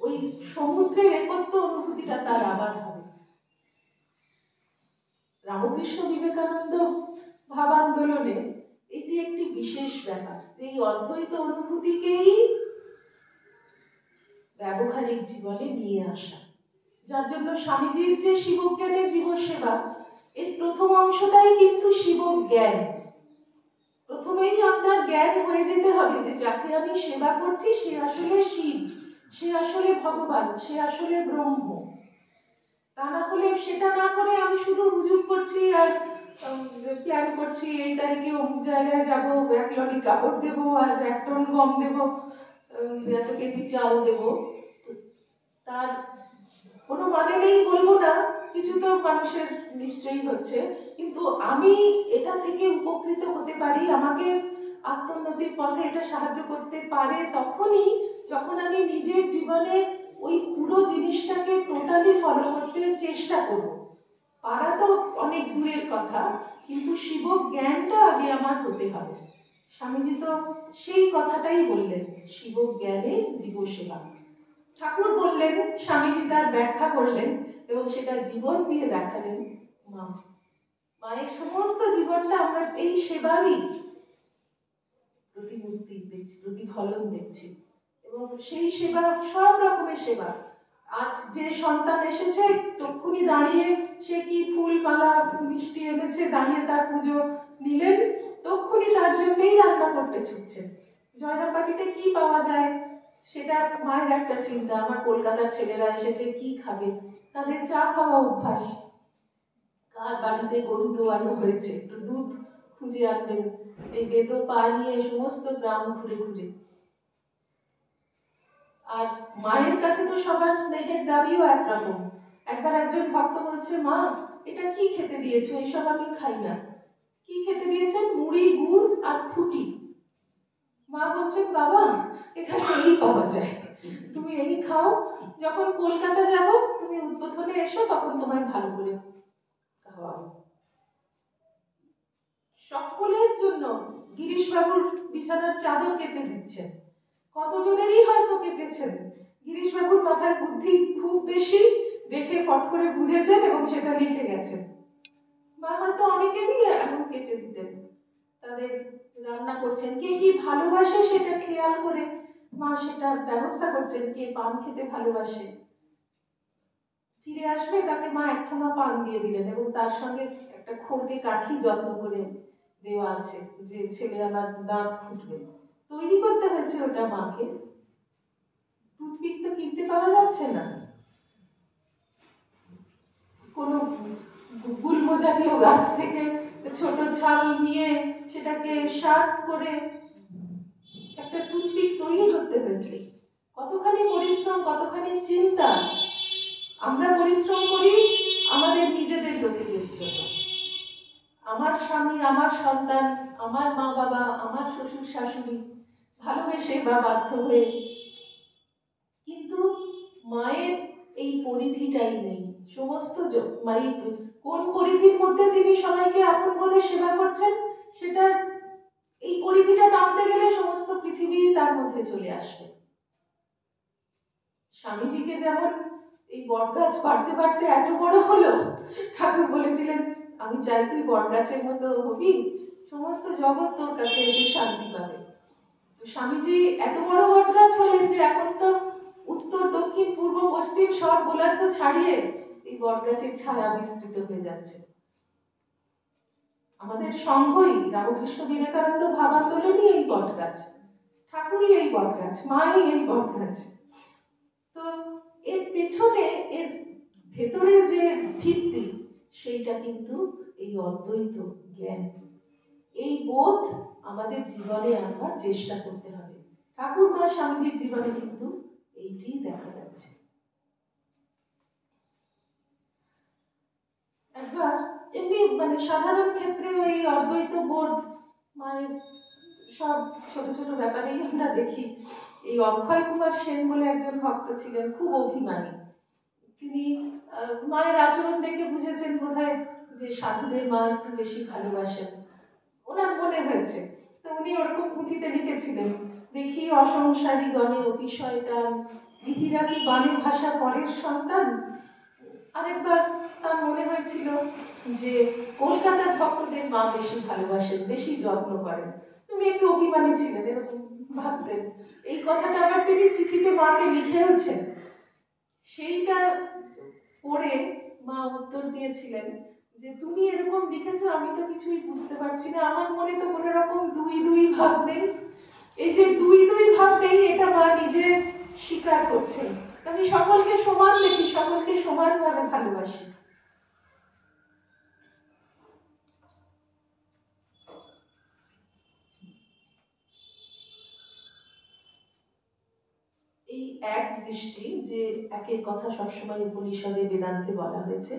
Speaker 2: ওই সমুদ্রের একত্ব অনুভূতিটা তার আবার হবে। রামকৃষ্ণ বিবেকানন্দ ভাবান্দোলনে এটি একটি বিশেষ ব্যাপার, এই অদ্বৈত অনুভূতিকেই ব্যবহারিক জীবনে নিয়ে আসা। যার জন্য স্বামীজির যে শিবজ্ঞানে জীবসেবা, এর প্রথম অংশটাই কিন্তু শিবজ্ঞান। প্রথমেই আপনার জ্ঞান হয়ে যেতে হবে যে যাকে আমি সেবা করছি সে আসলে শিব, সে আসলে ভগবান, সে আসলে ব্রহ্ম। তা না হলে, সেটা না করে আমি শুধু হুজুগ করছি আর প্ল্যান করছি এই তারিখে অমুক জায়গায় যাবো, 1 লরি কাপড় দেবো আর 1 টন গম দেবো, 1 কেজি চাল দেবো, তার কোনো মানে নেই বলবো না, কিছু তো মানুষের নিশ্চয়ই হচ্ছে, কিন্তু আমি এটা থেকে উপকৃত হতে পারি, আমাকে আত্মোন্নতির পথে এটা সাহায্য করতে পারে তখনই যখন আমি নিজের জীবনে ওই পুরো জিনিসটাকে টোটালি ফলো করতে চেষ্টা করব। পারা তো অনেক দূরের কথা, কিন্তু শিব জ্ঞানটা আগে আমার হতে হবে। স্বামীজি তো সেই কথাটাই বললেন, শিব জ্ঞানে জীব সেবা। ঠাকুর বললেন, স্বামীজি তার ব্যাখ্যা করলেন এবং সেটা জীবন দিয়ে দেখালেন। মায়ের সমস্ত জীবনটা আমরা এই সেবারই প্রতিমূর্তি দেখছি, প্রতিফলন দেখছি, এবং সেই সেবা সব রকমের সেবা। আজ যে সন্তান এসেছে তক্ষুনি দাঁড়িয়ে সে কি ফুল মালা মিষ্টি এনেছে, দাঁড়িয়ে তার পুজো নিলেন, তক্ষুনি তার জন্যই রান্না করতে ছুটছে। জয়রামবাটিতে কি পাওয়া যায় সেটা মায়ের একটা চিন্তা, আমার কলকাতার ছেলেরা এসেছে কি খাবে, তাদের চা খাওয়া অভ্যাস, কার বাড়িতে গরু দোয়ানো হয়েছে, একটু দুধ খুঁজে আনবেন, এই বেতো পা নিয়ে সমস্ত গ্রাম ঘুরে ঘুরে। আর মায়ের কাছে তো সবার স্নেহের দাবিও একরকম। একবার একজন ভক্ত বলছে, মা এটা কি খেতে দিয়েছো, এইসব আমি খাই না। কি খেতে দিয়েছেন? মুড়ি, গুড় আর খুঁটি। মা বলছেন, বাবা এখানে এই পাওয়া যায়, তুমি এই খাও, যখন কলকাতা যাব তুমি উদ্বোধনে এসো, তখন তোমায় ভালো করে খাওয়াবো। সকলের জন্য গিরিশ বাবুর বিছানার চাদর কেচে দিচ্ছেন, কতজনেরই হয়তো কেচেছেন। গিরিশ বাবুর মাথায় বুদ্ধি খুব বেশি, দেখে ফট করে বুঝেছেন এবং সেটা লিখে গেছেন। মা হয়তো অনেকেরই এমন কেচে দিতেন, তাদের রান্না করছেন, কে কি ভালোবাসে সেটা খেয়াল করে মা সেটার ব্যবস্থা করছেন। কে পান খেতে ভালোবাসে, ফিরে আসবে তাকে মা এক ঠোঙা পান দিয়ে দিলেন এবং তার সঙ্গে একটা খড়কে কাঠি যত্ন করে দেওয়া আছে যে ছেলে আমার দাঁত ফুটবে। তৈরি করতে হয়েছে ওটা মাকে। টুথপিক তো কিনতে পাওয়া যাচ্ছে না, কোনো গুল্ম জাতীয় গাছ থেকে ছোট ছাল নিয়ে সেটাকে সাজ করে একটা টুথপিক তৈরি করতে হয়েছে। কতখানি পরিশ্রম, কতখানি চিন্তা। আমরা পরিশ্রম করি আমাদের নিজেদের লোকেদের জন্য, আমার স্বামী, আমার সন্তান, আমার মা বাবা, আমার শ্বশুর শাশুড়ি, ভালোবেসে বা বাধ্য হয়ে। কিন্তু মায়ের এই পরিধিটাই নেই। সমস্ত মায়ের কোন পরিধির মধ্যে তিনি সবাইকে আপন বোধে সেবা করছেন, সেটা এই পরিধিটা টানতে গেলে সমস্ত পৃথিবী তার মধ্যে চলে আসবে। স্বামীজিকে যেমন এই বটগাছ বাড়তে বাড়তে এত বড় হলো, ঠাকুর বলেছিলেন, আমি চাই তুই বটগাছের মতো হবি, সমস্ত জগৎ তোর কাছে এসে শান্তি পাবে। তো স্বামীজি এত বড় বটগাছ হলেন যে এখন তো উত্তর, দক্ষিণ, পূর্ব, পশ্চিম সব গোলার্ধ ছাড়িয়ে এই বটগাছের ছায়া বিস্তৃত হয়ে যাচ্ছে। আমাদের সংঘই রামকৃষ্ণ বিবেকানন্দ ভাবান্দোলনই এই বটগাছ, ঠাকুরই এই বটগাছ, মাই এই বটগাছ। তো এর পেছনে, এর ভেতরে যে ভিত্তি, সেইটা কিন্তু এই অদ্বৈত জ্ঞান। এই বোধ আমাদের জীবনে আনবার চেষ্টা করতে হবে। ঠাকুর মা স্বামীজির জীবনে কিন্তু এইটি দেখা যাচ্ছে। একবার এমনি সাধারণ ক্ষেত্রে এই অদ্বৈত বোধ মায়ের সব ছোট ছোট ব্যাপারেই আমরা দেখি। এই অক্ষয় কুমার সেন বলে একজন ভক্ত ছিলেন, খুব অভিমানী। তিনি মায়ের আচরণ দেখে বুঝেছেন বোধহয় যে সাধুদের মা একটু বেশি ভালোবাসেন, ওনার মনে হয়েছে। তো উনি ওরকম পুঁথিতে লিখেছিলেন, দেখি অসংসারী গণে অতিশয় টান, বিহিরা কি বাণী ভাষা পরের সন্তান। আরেকবার তার মনে হয়েছিল যে কলকাতার ভক্তদের মা বেশি ভালোবাসেন, বেশি যত্ন করেন। উনি একটু অভিমানী ছিলেন, এরকম ভাবতেন। এই কথাটা আবার তিনি চিঠিতে মাকে লিখেওছেন। সেইটা পড়ে মা উত্তর দিয়েছিলেন যে তুমি এরকম লিখেছো, আমি তো কিছুই বুঝতে পারছি না, আমার মনে তো কোনো রকম দুই দুই ভাব নেই। এই যে দুই দুই ভাব নেই, এটা মা নিজে স্বীকার করছেন। আমি সকলকে সমান দেখি, সকলকে সমানভাবে ভালোবাসি। এই এক দৃষ্টি, যে একের কথা সবসময় উপনিষদে বেদান্তে বলা হয়েছে,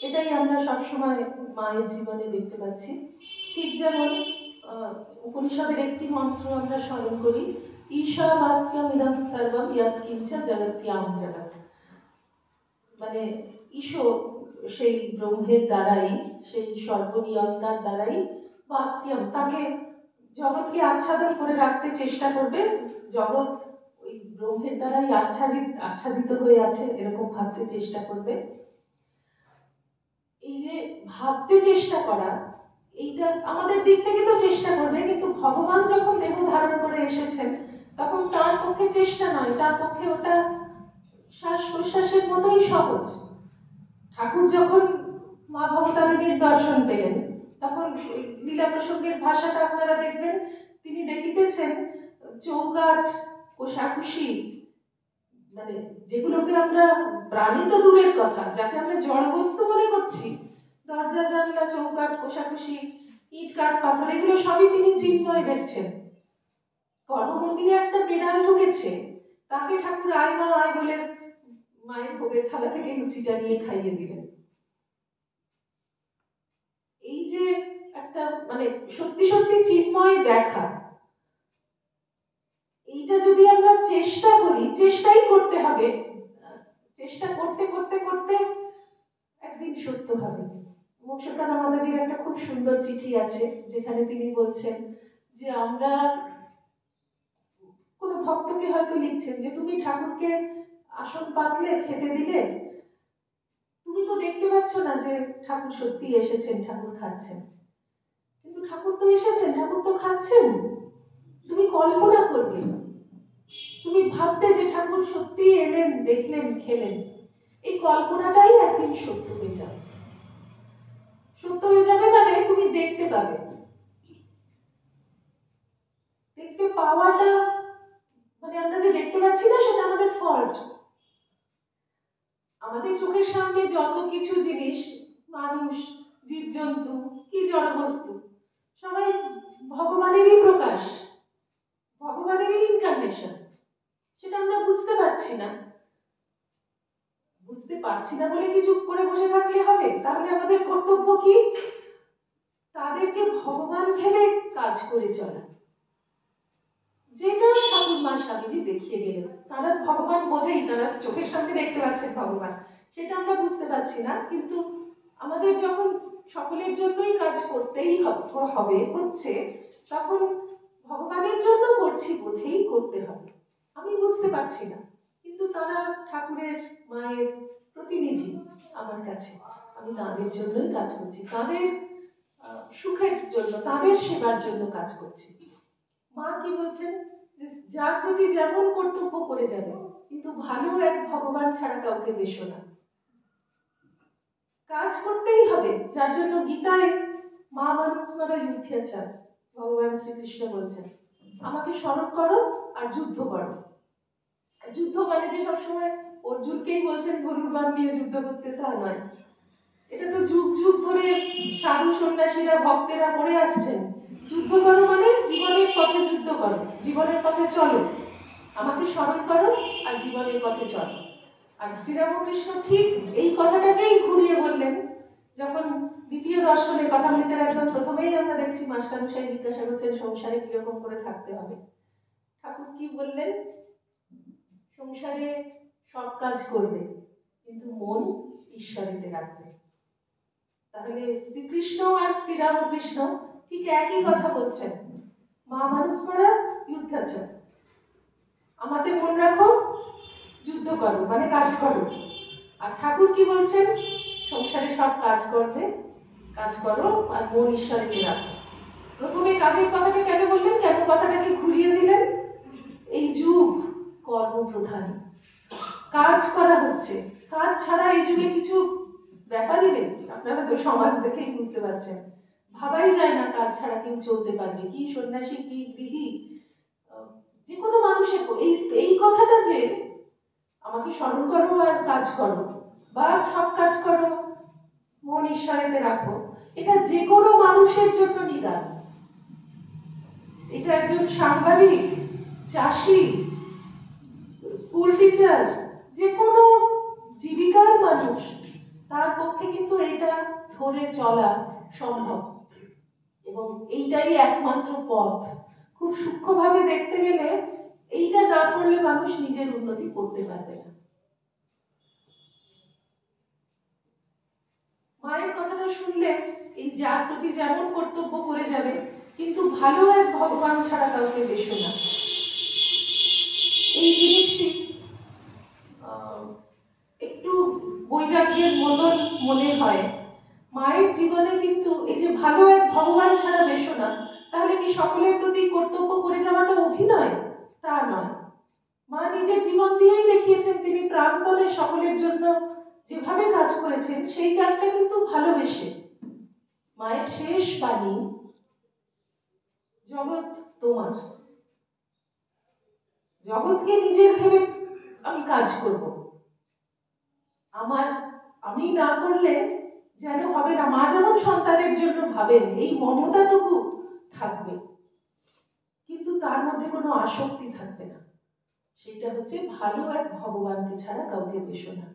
Speaker 2: এটাই আমরা সবসময় মায়ের জীবনে দেখতে পাচ্ছি। ঠিক যেমন উপনিষদের একটি মন্ত্র আমরা স্মরণ করি, ঈশাবাস্যম ইদং সর্বম ইয়াৎ কিঞ্চ জগত্যাম জগৎ। ঈশ্বর সেই ব্রহ্মের দ্বারাই, সেই সর্বনিয়ন্তার দ্বারাই, বাস্যম তাকে, জগৎকে আচ্ছাদন করে রাখতে চেষ্টা করবে। জগৎ ওই ব্রহ্মের দ্বারাই আচ্ছাদিত হয়ে আছে, এরকম ভাবতে চেষ্টা করবে। এই যে ভাবতে চেষ্টা করা, এইটা আমাদের দিক থেকে তো চেষ্টা করবে, কিন্তু ভগবান যখন দেহ ধারণ করে এসেছেন তখন তার পক্ষে চেষ্টা নয়, তার পক্ষে ওটা শ্বাস প্রশ্বাসের মতোই সহজ। ঠাকুর যখন মা ভবতারিণীর দর্শন পেলেন, তখন লীলা প্রসঙ্গের ভাষাটা আপনারা দেখবেন, তিনি দেখিতেছেন চৌকাঠ, কোষাকুষি, যেগুলোকে আমরা প্রাণী তো দূরের কথা, যাকে আমরা জড় বস্তু মনে করছি, দরজা জানলা চৌকাঠ কোষাকুষি ইট কাঠ পাথর এগুলো সবই তিনি চিন্ময় দেখছেন। কর্মমন্দিরে একটা বেড়াল ঢুকেছে, তাকে ঠাকুর আয় মা আয় বলে মায়ের ভোগের থালা থেকে লুচিটা নিয়ে খাইয়ে দিলেন। এই যে একটা মানে সত্যি সত্যি চিন্ময় দেখা, এইটা যদি আমরা চেষ্টা করি, চেষ্টাই করতে হবে, চেষ্টা করতে করতে করতে একদিন সত্য হবে। মোক্ষকানন্দ মাতাজির একটা খুব সুন্দর চিঠি আছে যেখানে তিনি বলছেন যে আমরা কোন ভক্তকে হয়তো লিখছেন যে তুমি ঠাকুরকে আসন পাতলে খেতে দিলে, তুমি তো দেখতে পাচ্ছ না যে ঠাকুর সত্যি এসেছেন, ঠাকুর খাচ্ছেন, কিন্তু ঠাকুর তো এসেছেন, ঠাকুর তো খাচ্ছেন। তুমি কল্পনা করবে, তুমি ভাববে যে ঠাকুর সত্যি এলেন, দেখলেন, খেলেন। এই কল্পনাটাই একদিন সত্য হয়ে যাবে। সত্য হয়ে যাবে মানে তুমি দেখতে পাবে। দেখতে পাওয়াটা মানে আমরা যে দেখতে পাচ্ছি না সেটা আমাদের ফল্ট। আমাদের চোখের সামনে যত কিছু জিনিস, মানুষ, জীবজন্তু, কি জড়বস্তু, সবাই ভগবানেরই প্রকাশ, ভগবানেরই ইনকারনেশন। সেটা আমরা বুঝতে পারছি না। বুঝতে পারছি না বলে কি চুপ করে বসে থাকলে হবে? তাহলে আমাদের কর্তব্য কি? তাদেরকে ভগবান ভেবে কাজ করে চলা। যেটা ঠাকুর মা স্বামীজি দেখিয়ে গেলেন, তারা ভগবান বোধেই, তারা চোখের সামনে দেখতে পাচ্ছেন ভগবান, সেটা আমরা বুঝতে পারছি না। কিন্তু আমাদের যখন সকলের জন্যই কাজ করতেই হবে হচ্ছে, তখন ভগবানের জন্য করছি বোধেই করতে হবে। আমি বুঝতে পারছি না, কিন্তু তারা ঠাকুরের মায়ের প্রতিনিধি আমার কাছে, আমি তাদের জন্যই কাজ করছি, তাদের সুখের জন্য, তাদের সেবার জন্য কাজ করছি। মা কি বলছেন যে যার প্রতি যেমন কর্তব্য করে যাবে, কিন্তু ভালো এক ভগবান ছাড়া কাউকে বেশো না। কাজ করতেই হবে, যার জন্য গীতায় মা মানুস্মরা যুদ্ধেচ্ছান ভগবান শ্রীকৃষ্ণ বলছেন আমাকে স্মরণ করো আর যুদ্ধ করো। যুদ্ধ মানে যে সবসময় অর্জুনকেই বলছেন গরুর বান নিয়ে যুদ্ধ করতে, তা নয়। এটা তো যুগ যুগ ধরে সাধু সন্ন্যাসীরা ভক্তেরা করে আসছেন। যুদ্ধ করো মানে জীবনের পথে যুদ্ধ করো, জীবনের পথে চলো, আমাকে স্মরণ করো আর জীবনের পথে চলো। আর শ্রীরামকৃষ্ণ ঠিক এই কথাটাকেই ঘুরিয়ে বললেন যখন দ্বিতীয় দর্শনের কথা বলতে একদম প্রথমেই আমরা দেখছি মাস্টারমশাই জিজ্ঞাসা করছেন সংসারে কিরকম করে থাকতে হবে। ঠাকুর কি বললেন? সংসারে সব কাজ করবে কিন্তু মন ঈশ্বরেতে রাখবে। তাহলে শ্রীকৃষ্ণ আর শ্রীরামকৃষ্ণ ঠিক একই কথা বলছেন। মা মানুস্মরা যুদ্ধাচার, আমাদের মন রাখো, যুদ্ধ করো মানে কাজ করো। আর ঠাকুর কি বলছেন? সংসারে সব কাজ করবে, কাজ করো আর মন ঈশ্বরেতে রাখো। প্রথমে কাজের কথাটা কেন বললেন, কেন কথাটাকে ঘুরিয়ে দিলেন? এই যুগ কর্মপ্রধান, কাজ করা হচ্ছে, কাজ ছাড়া এই যুগে কিছু ব্যাপারই নেই। আপনারা তো সমাজ দেখেই বুঝতে পারছেন, ভাবাই যায় না কাজ ছাড়া কেউ চলতে পারবে। কি সন্ন্যাসী, কি গৃহী, যে কোনো মানুষের এই কথাটা যে আমাকে স্মরণ করো আর কাজ করো, বা সব কাজ করো মন ঈশ্বরেতে রাখো, এটা যে কোনো মানুষের জন্য নিদান। এটা একজন সাংবাদিক, চাষি, স্কুল টিচার, যে কোনো জীবিকার মানুষ, তার পক্ষে কিন্তু এটা ধরে চলা সম্ভব এবং এইটাই একমাত্র পথ। খুব সূক্ষ্মভাবে দেখতে গেলে এইটা না করলে মানুষ নিজের উন্নতি করতে পারবে না। মায়ের কথাটা শুনলে এই যার প্রতি যেমন কর্তব্য করে যাবে কিন্তু ভালো এক ভগবান ছাড়া কাউকে বেশো না, এই জিনিসটি একটু বৈরাগ্যের মতন মনে হয়। মায়ের জীবনে কিন্তু এই যে ভালো এক ভগবান ছাড়া বেশো না, তাহলে কি সকলের প্রতি কর্তব্য করে যাওয়াটা অভিনয়? তা নয়। মা নিজের জীবন দিয়েই দেখিয়েছেন তিনি প্রাণপণে সকলের জন্য যেভাবে কাজ করেছেন, সেই কাজটা কিন্তু ভালোবেসে। মায়ের শেষ বাণী, জগৎ তোমার, জগৎকে নিজের ভেবে আমি কাজ করব, আমার আমি না করলে যেন হবে না। মা যেমন সন্তানের জন্য ভাবেন, এই মমতাটুকু থাকবে, কিন্তু তার মধ্যে কোনো আসক্তি থাকবে না। সেটা হচ্ছে ভালো এক ভগবানকে ছাড়া কাউকে বেশো না।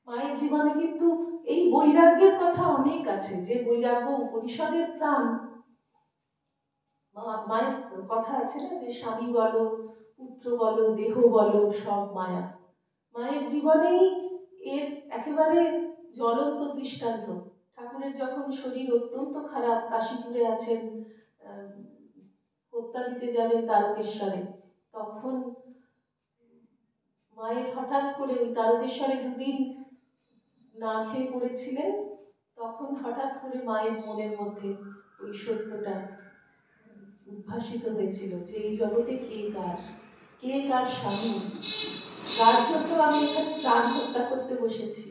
Speaker 2: মায়ের জীবনে কিন্তু এই বৈরাগ্যের কথা অনেক আছে, যে বৈরাগ্য উপনিষদের প্রাণ। মায়ের কথা আছে না, যে স্বামী বলো, পুত্র বলো, দেহ বলো, সব মায়া। মায়ের জীবনেই এর একেবারে জ্বলন্ত দৃষ্টান্ত। ঠাকুরের যখন শরীর অত্যন্ত খারাপ, কাশীপুরে আছেন, হত্যা দিতে যাবেন তারকেশ্বরে, তখন মায়ের হঠাৎ করে ওই তারকেশ্বরে দুদিন না খেয়ে পড়েছিলেন, তখন হঠাৎ করে মায়ের মনের মধ্যে ওই সত্যটা উদ্ভাসিত হয়েছিল, যে এই জগতে কে কার স্বামী, কার জন্য আমি এখানে প্রাণ হত্যা করতে বসেছি।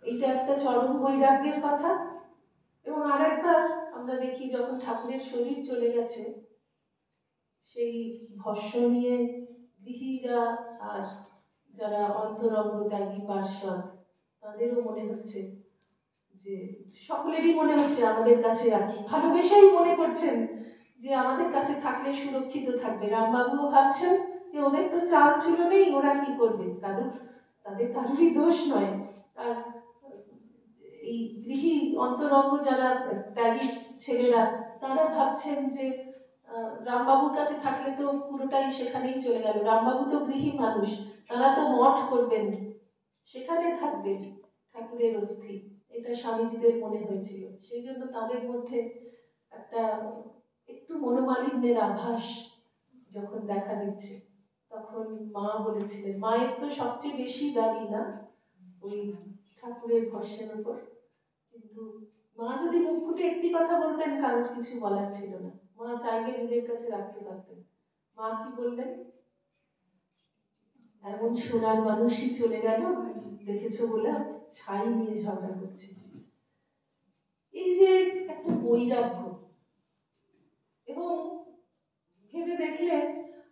Speaker 2: এইটা একটা চরম বৈরাগ্যের কথা। এবং আরেকবার আমরা দেখি, যখন ঠাকুরের শরীর চলে গেছে, সেই ভস্য নিয়ে গৃহীরা আর যারা অন্তরঙ্গ ত্যাগী পার্ষদ, তাদেরও মনে হচ্ছে যে, সকলেরই মনে হচ্ছে আমাদের কাছে রাখি, ভালোবেসেই মনে করছেন যে আমাদের কাছে থাকলে সুরক্ষিত থাকবে। রামবাবুও ভাবছেন যে ওদের তো চাল ছিল নেই, ওরা কি করবে, তাদের কারোরই দোষ নয়। আর এই গৃহী অন্তরঙ্গ যারা ত্যাগী ছেলেরা, তারা ভাবছেন যে রামবাবুর কাছে থাকলে তো পুরোটাই সেখানেই চলে গেল। রামবাবু তো গৃহী মানুষ, তারা তো মঠ করবেন, সেখানে থাকবে ঠাকুরের অস্থি। এটা স্বামীজিদের মনে হয়েছিল। সেই জন্য তাদের মধ্যে একটা একটু মনোমালিন্যের আভাস যখন দেখা দিচ্ছে, তখন মা বলেছিলেন, মায়ের তো সবচেয়ে বেশি দাবি না ওই ঠাকুরের ভস্যের উপর, কিন্তু মা যদি মুখ ফুটে একটি কথা বলতেন, কারোর কিছু বলার ছিল না। মা চাইলে নিজের কাছে রাখতে পারতেন। মা কি বললেন, এমন সোনার মানুষই চলে গেল, দেখেছো বলে ছাই নিয়ে ঝগড়া করছে। এই যে একটা বৈরাগ্য। এবং ভেবে দেখলে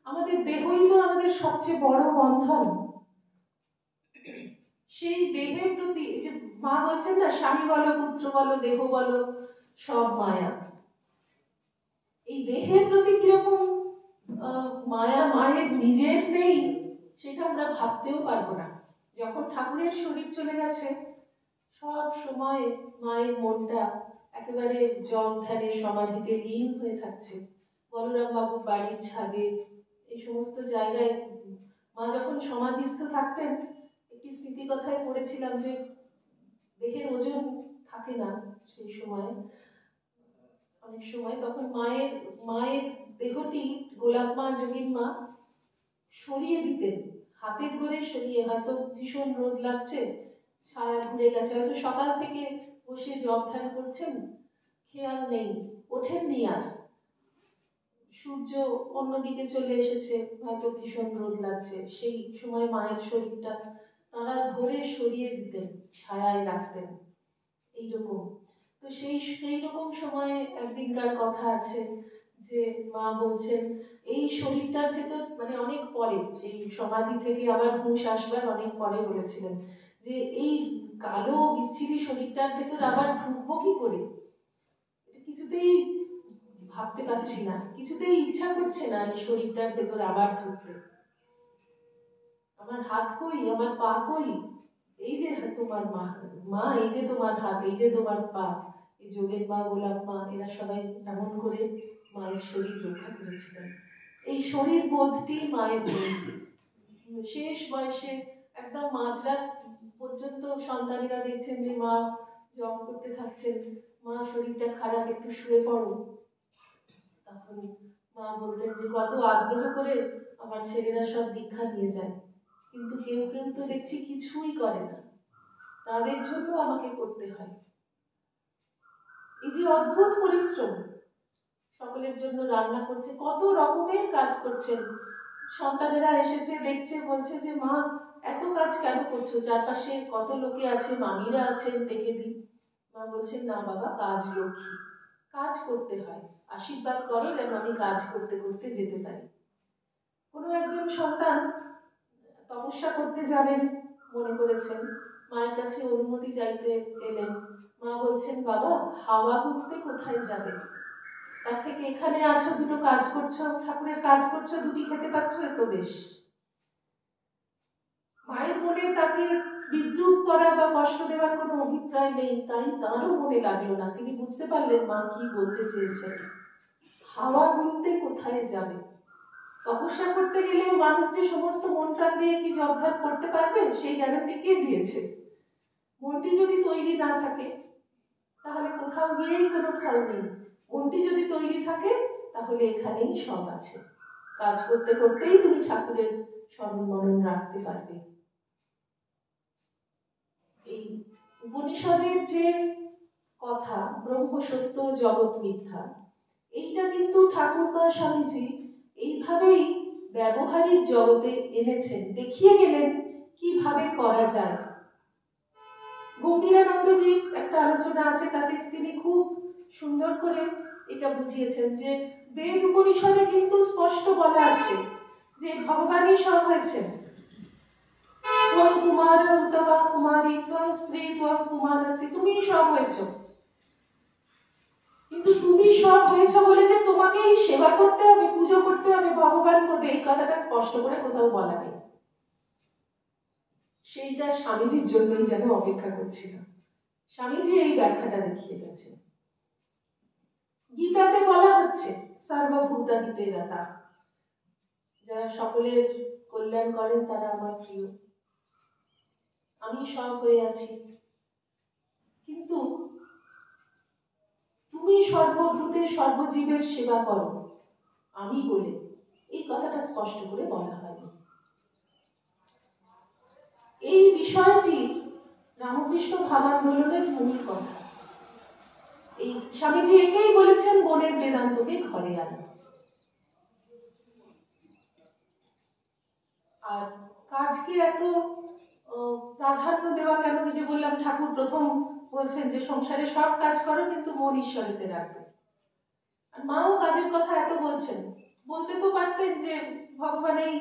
Speaker 2: আমাদের দেহই তো আমাদের সবচেয়ে বড় বন্ধন। সেই দেহের প্রতি, এই যে মা বলছেন না, স্বামী বলো, পুত্র বলো, দেহ বলো, সব মায়া। এই দেহের প্রতি কিরকম মায়া মায়ের নিজের নেই, সেটা আমরা ভাবতেও পারবো না। যখন ঠাকুরের শরীর চলে গেছে, সব সময় মায়ের মনটা একেবারে জপ ধ্যানে সমাধিতে লীন হয়ে থাকছে। বলরাম বাবুর বাড়ির ছাদে, এই সমস্ত জায়গায় মা যখন সমাধিস্থ থাকতেন, একটি স্মৃতি কথায় পড়েছিলাম যে দেহের ওজন থাকে না সেই সময়, অনেক সময় তখন মায়ের দেহটি গোলাপ মা, যোগীন মা সরিয়ে দিতেন, হাতে ধরে সরিয়ে, হয়তো ভীষণ রোদ লাগছে, ছায়া ঘুরে গেছে, হয়তো সকাল থেকে বসে জপ ধ্যান করছেন, খেয়াল নেই, ওঠেননি আর, সূর্য অন্যদিকে চলে এসেছে, হয়তো ভীষণ রোদ লাগছে, সেই সময় মায়ের শরীরটা তারা ধরে সরিয়ে দিতেন, ছায়ায় রাখতেন, এইরকম। তো সেই রকম সময়ে একদিনকার কথা আছে যে মা বলছেন, এই শরীরটার ভেতর, মানে অনেক পরে, সেই সমাধি থেকে আবার হুঁশ আসবার অনেক পরে বলেছিলেন যে এই কালো বিচ্ছিরি শরীরটার ভেতর আবার ঢুকবো কি করে, কিছুতেই ভাবতে পারছি না, কিছুতেই ইচ্ছা করছে না এই শরীরটার ভেতর আবার ঢুকতে। আমার হাত কই, আমার পা কই, এই যে তোমার মা, এই যে তোমার হাত, এই যে তোমার পা, এই যোগের মা, গোলাপ মা, এরা সবাই এমন করে মায়ের শরীর রক্ষা করেছিলেন। এই শরীর বোধটি মায়ের বন্ধু। শেষ বয়সে একদম মাঝরাত পর্যন্ত সন্তানেরা দেখছেন যে মা জব করতে থাকছেন, মা শরীরটা খারাপ, একটু শুয়ে পড়ো। তখন মা বলতেন যে কত আগ্রহ করে আমার ছেলেরা সব দীক্ষা নিয়ে যায়, কিন্তু কেউ কেউ তো দেখছি কিছুই করে না, তাদের জন্য আমাকে করতে হয়। এই যে অদ্ভুত পরিশ্রম, সকলের জন্য রান্না করছে, কত রকমের কাজ করছেন। সন্তানেরা এসেছে, দেখছে, বলছে যে মা এত কাজ কেন করছো, চারপাশে কত লোকে আছে, মামিরা আছেন, ডেকে দিই। মা বলছেন, না বাবা, কাজ লক্ষ্মী, কাজ করতে হয়, আশীর্বাদ করো যেন আমি কাজ করতে করতে যেতে পারি। কোনো একজন সন্তান তপস্যা করতে যাবেন মনে করেছেন, মায়ের কাছে অনুমতি চাইতে এলেন। মা বলছেন, বাবা হাওয়া ঘুরতে কোথায় যাবে, তার থেকে এখানে আছো, দুটো কাজ করছো, ঠাকুরের কাজ করছো, দুটি খেতে পাচ্ছ, এত বেশ। মায়ের মনে তাকে বিদ্রুপ করা বা কষ্ট দেওয়ার কোনো অভিপ্রায় নেই, তাই তাঁরও মনে লাগলো না। তিনি বুঝতে পারলেন মা কি বলতে চেয়েছেন। হাওয়া ঘুরতে কোথায় যাবে? তপস্যা করতে গেলেও মানুষ যে সমস্ত মন প্রাণ দিয়ে কি জবধান করতে পারবে, সেই গ্যারান্টি কে দিয়েছে? মনটি যদি তৈরি না থাকে তাহলে কোথাও গিয়েই কোনো ফল নেই। মনটি যদি তৈরি থাকে তাহলে এখানেই সব আছে। কাজ করতে করতেই তুমি ঠাকুরের স্মরণ মনন রাখতে পারবে। এই উপনিষদের যে কথা ব্রহ্ম সত্য জগৎ মিথ্যা, এইটা কিন্তু ঠাকুরমা স্বামীজি এইভাবেই ব্যবহারিক জগতে এনেছেন, দেখিয়ে গেলেন কিভাবে করা যায়। গম্ভীরানন্দজির একটা আলোচনা আছে, তাতে তিনি খুব সুন্দর করে এটা বুঝিয়েছেন যে বেদ উপনিষদে কিন্তু স্পষ্ট বলা আছে যে ভগবানই সব হয়েছেন। ত্বং কুমার উতবা কুমারী ত্বং স্ত্রী ত্বং কুমারসি, তুমিই সব হয়েছো। কিন্তু তুমি সব হয়েছো বলে যে তোমাকেই সেবা করতে হবে, পুজো করতে হবে ভগবান পদে, এই কথাটা স্পষ্ট করে কোথাও বলা নেই। সেইটা স্বামীজির জন্যই যেন অপেক্ষা করছিল। স্বামীজি এই ব্যাখ্যাটা দেখিয়ে গেছেন। গীতাতে বলা হচ্ছে সর্বভূতাহিতে রতা, যারা সকলের কল্যাণ করেন তারা আমার প্রিয়, আমি সব হয়ে আছি। কিন্তু তুমি সর্বভূতে সর্বজীবের সেবা করো আমি বলে, এই কথাটা স্পষ্ট করে বলা হয়নি। এই বিষয়টি রামকৃষ্ণ ভাবান্দোলনের মূল কথা। এই স্বামীজি একেই বলেছেন বনের বেদান্তকে ঘরে আনা। আর কাজকে এত প্রাধান্য দেওয়া কেন? যে বললাম ঠাকুর প্রথম বলছেন যে সংসারে সব কাজ করো কিন্তু মন ঈশ্বরেতে রাখবে। আর মাও কাজের কথা এত বলছেন, বলতে তো পারতেন যে ভগবান এই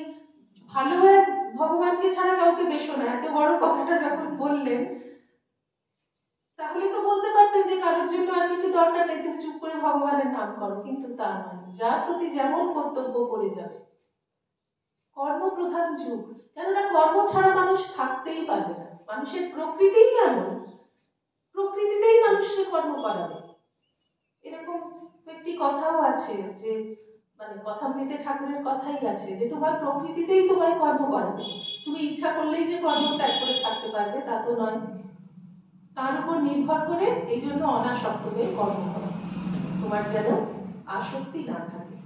Speaker 2: ভালো এক ভগবানকে ছাড়া কাউকে বেশো না, এত বড় কথাটা যখন বললেন তাহলে তো বলতে পারতেন যে কারোর জন্য আর কিছু দরকার নেই, তুমি চুপ করে ভগবানের নাম করো। কিন্তু তা নয়, যার প্রতি যেমন কর্তব্য করে যাবে। কর্মপ্রধান যুগ, কেননা কর্ম ছাড়া মানুষ থাকতেই পারবে না। মানুষের প্রকৃতিই এমন, প্রকৃতিতেই মানুষকে কর্ম করাবে। এরকম একটি কথাও আছে যে মানে কথামৃতে ঠাকুরের কথাই আছে যে তোমার প্রকৃতিতেই তোমায় কর্ম করাবে। তুমি ইচ্ছা করলেই যে কর্ম ত্যাগ করে থাকতে পারবে তা তো নয়। তার উপর নির্ভর করে এই জন্য অনাসক্ত হয়ে কর্ম করো, তোমার যেন আসক্তি না থাকে।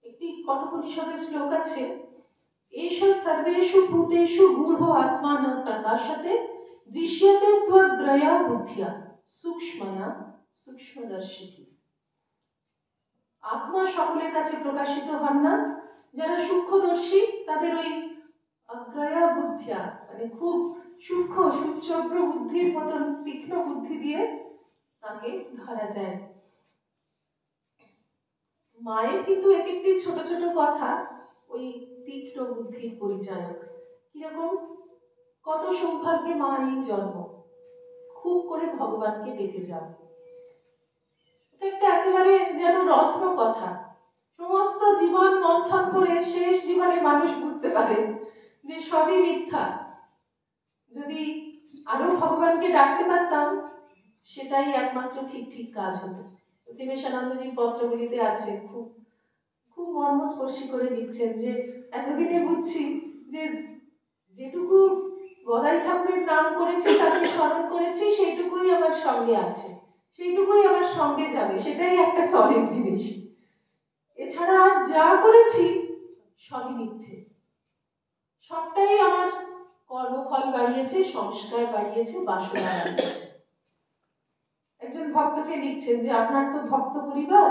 Speaker 2: একটি কঠোপনিষদের শ্লোক আছে, এষ সর্বেষু ভূতেষু গূঢ় আত্মানঃ প্রকাশতে দৃশ্যতে ত্বগ্রয়া বুদ্ধিয়া সূক্ষ্ময়া সূক্ষ্মদর্শিনী। আত্মা সকলের কাছে প্রকাশিত হন না, যারা সূক্ষ্মদর্শী তাদের ওই অগ্রয়া বুদ্ধিয়া মানে খুব সূক্ষ্ম সূক্ষ্ম বুদ্ধির মতন তীক্ষ্ণ বুদ্ধি দিয়ে তাকে ধরা যায়। মায়ের কিন্তু এক একটি ছোট ছোট কথা ওই তীক্ষ্ণ বুদ্ধির পরিচায়ক। কিরকম? কত সৌভাগ্যে মা এই জন্ম, খুব করে ভগবানকে ডেকে যাও। একটা একেবারে যেন রত্ন কথা। সমস্ত জীবন মন্থন করে শেষ জীবনে মানুষ বুঝতে পারে যে সবই মিথ্যা। যদি আরো ভগবানকে ডাকতে পারতাম সেটাই একমাত্র ঠিক ঠিক কাজ হতো। প্রেমেশানন্দজির পত্রগুলিতে আছে, খুব খুব মর্মস্পর্শী করে লিখছেন যে এতদিনে বুঝছি যে যেটুকু গদাই ঠাকুরের নাম করেছি, তাকে স্মরণ করেছি, সেইটুকুই আমার সঙ্গে আছে, সেইটুকুই আমার সঙ্গে যাবে, সেটাই একটা সলিড জিনিস। এছাড়া আর যা করেছি সবই মিথ্যে, সবটাই আমার কর্মফল বাড়িয়েছে, সংস্কার বাড়িয়েছে, বাসনা বাড়িয়েছে। একজন ভক্তকে লিখছেন যে আপনার তো ভক্ত পরিবার,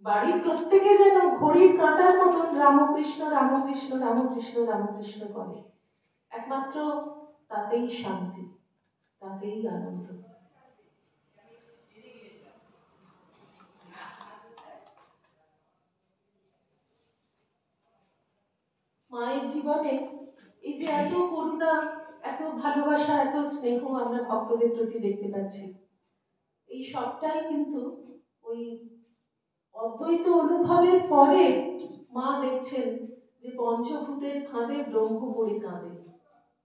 Speaker 2: বাড়ির প্রত্যেকে যেন ঘড়ির কাঁটার মতন রামকৃষ্ণ রামকৃষ্ণ রামকৃষ্ণ রামকৃষ্ণ করে, একমাত্র তাতেই শান্তি, তাতেই আনন্দ। মায়ের জীবনে এই যে এত করুণা, এত ভালোবাসা, এত স্নেহ আমরা ভক্তদের প্রতি দেখতে পাচ্ছি, এই সবটাই কিন্তু ওই অদ্বৈত অনুভবের পরে মা দেখছেন যে পঞ্চভূতের ফাঁদে ব্রহ্ম পড়ে কাঁদে।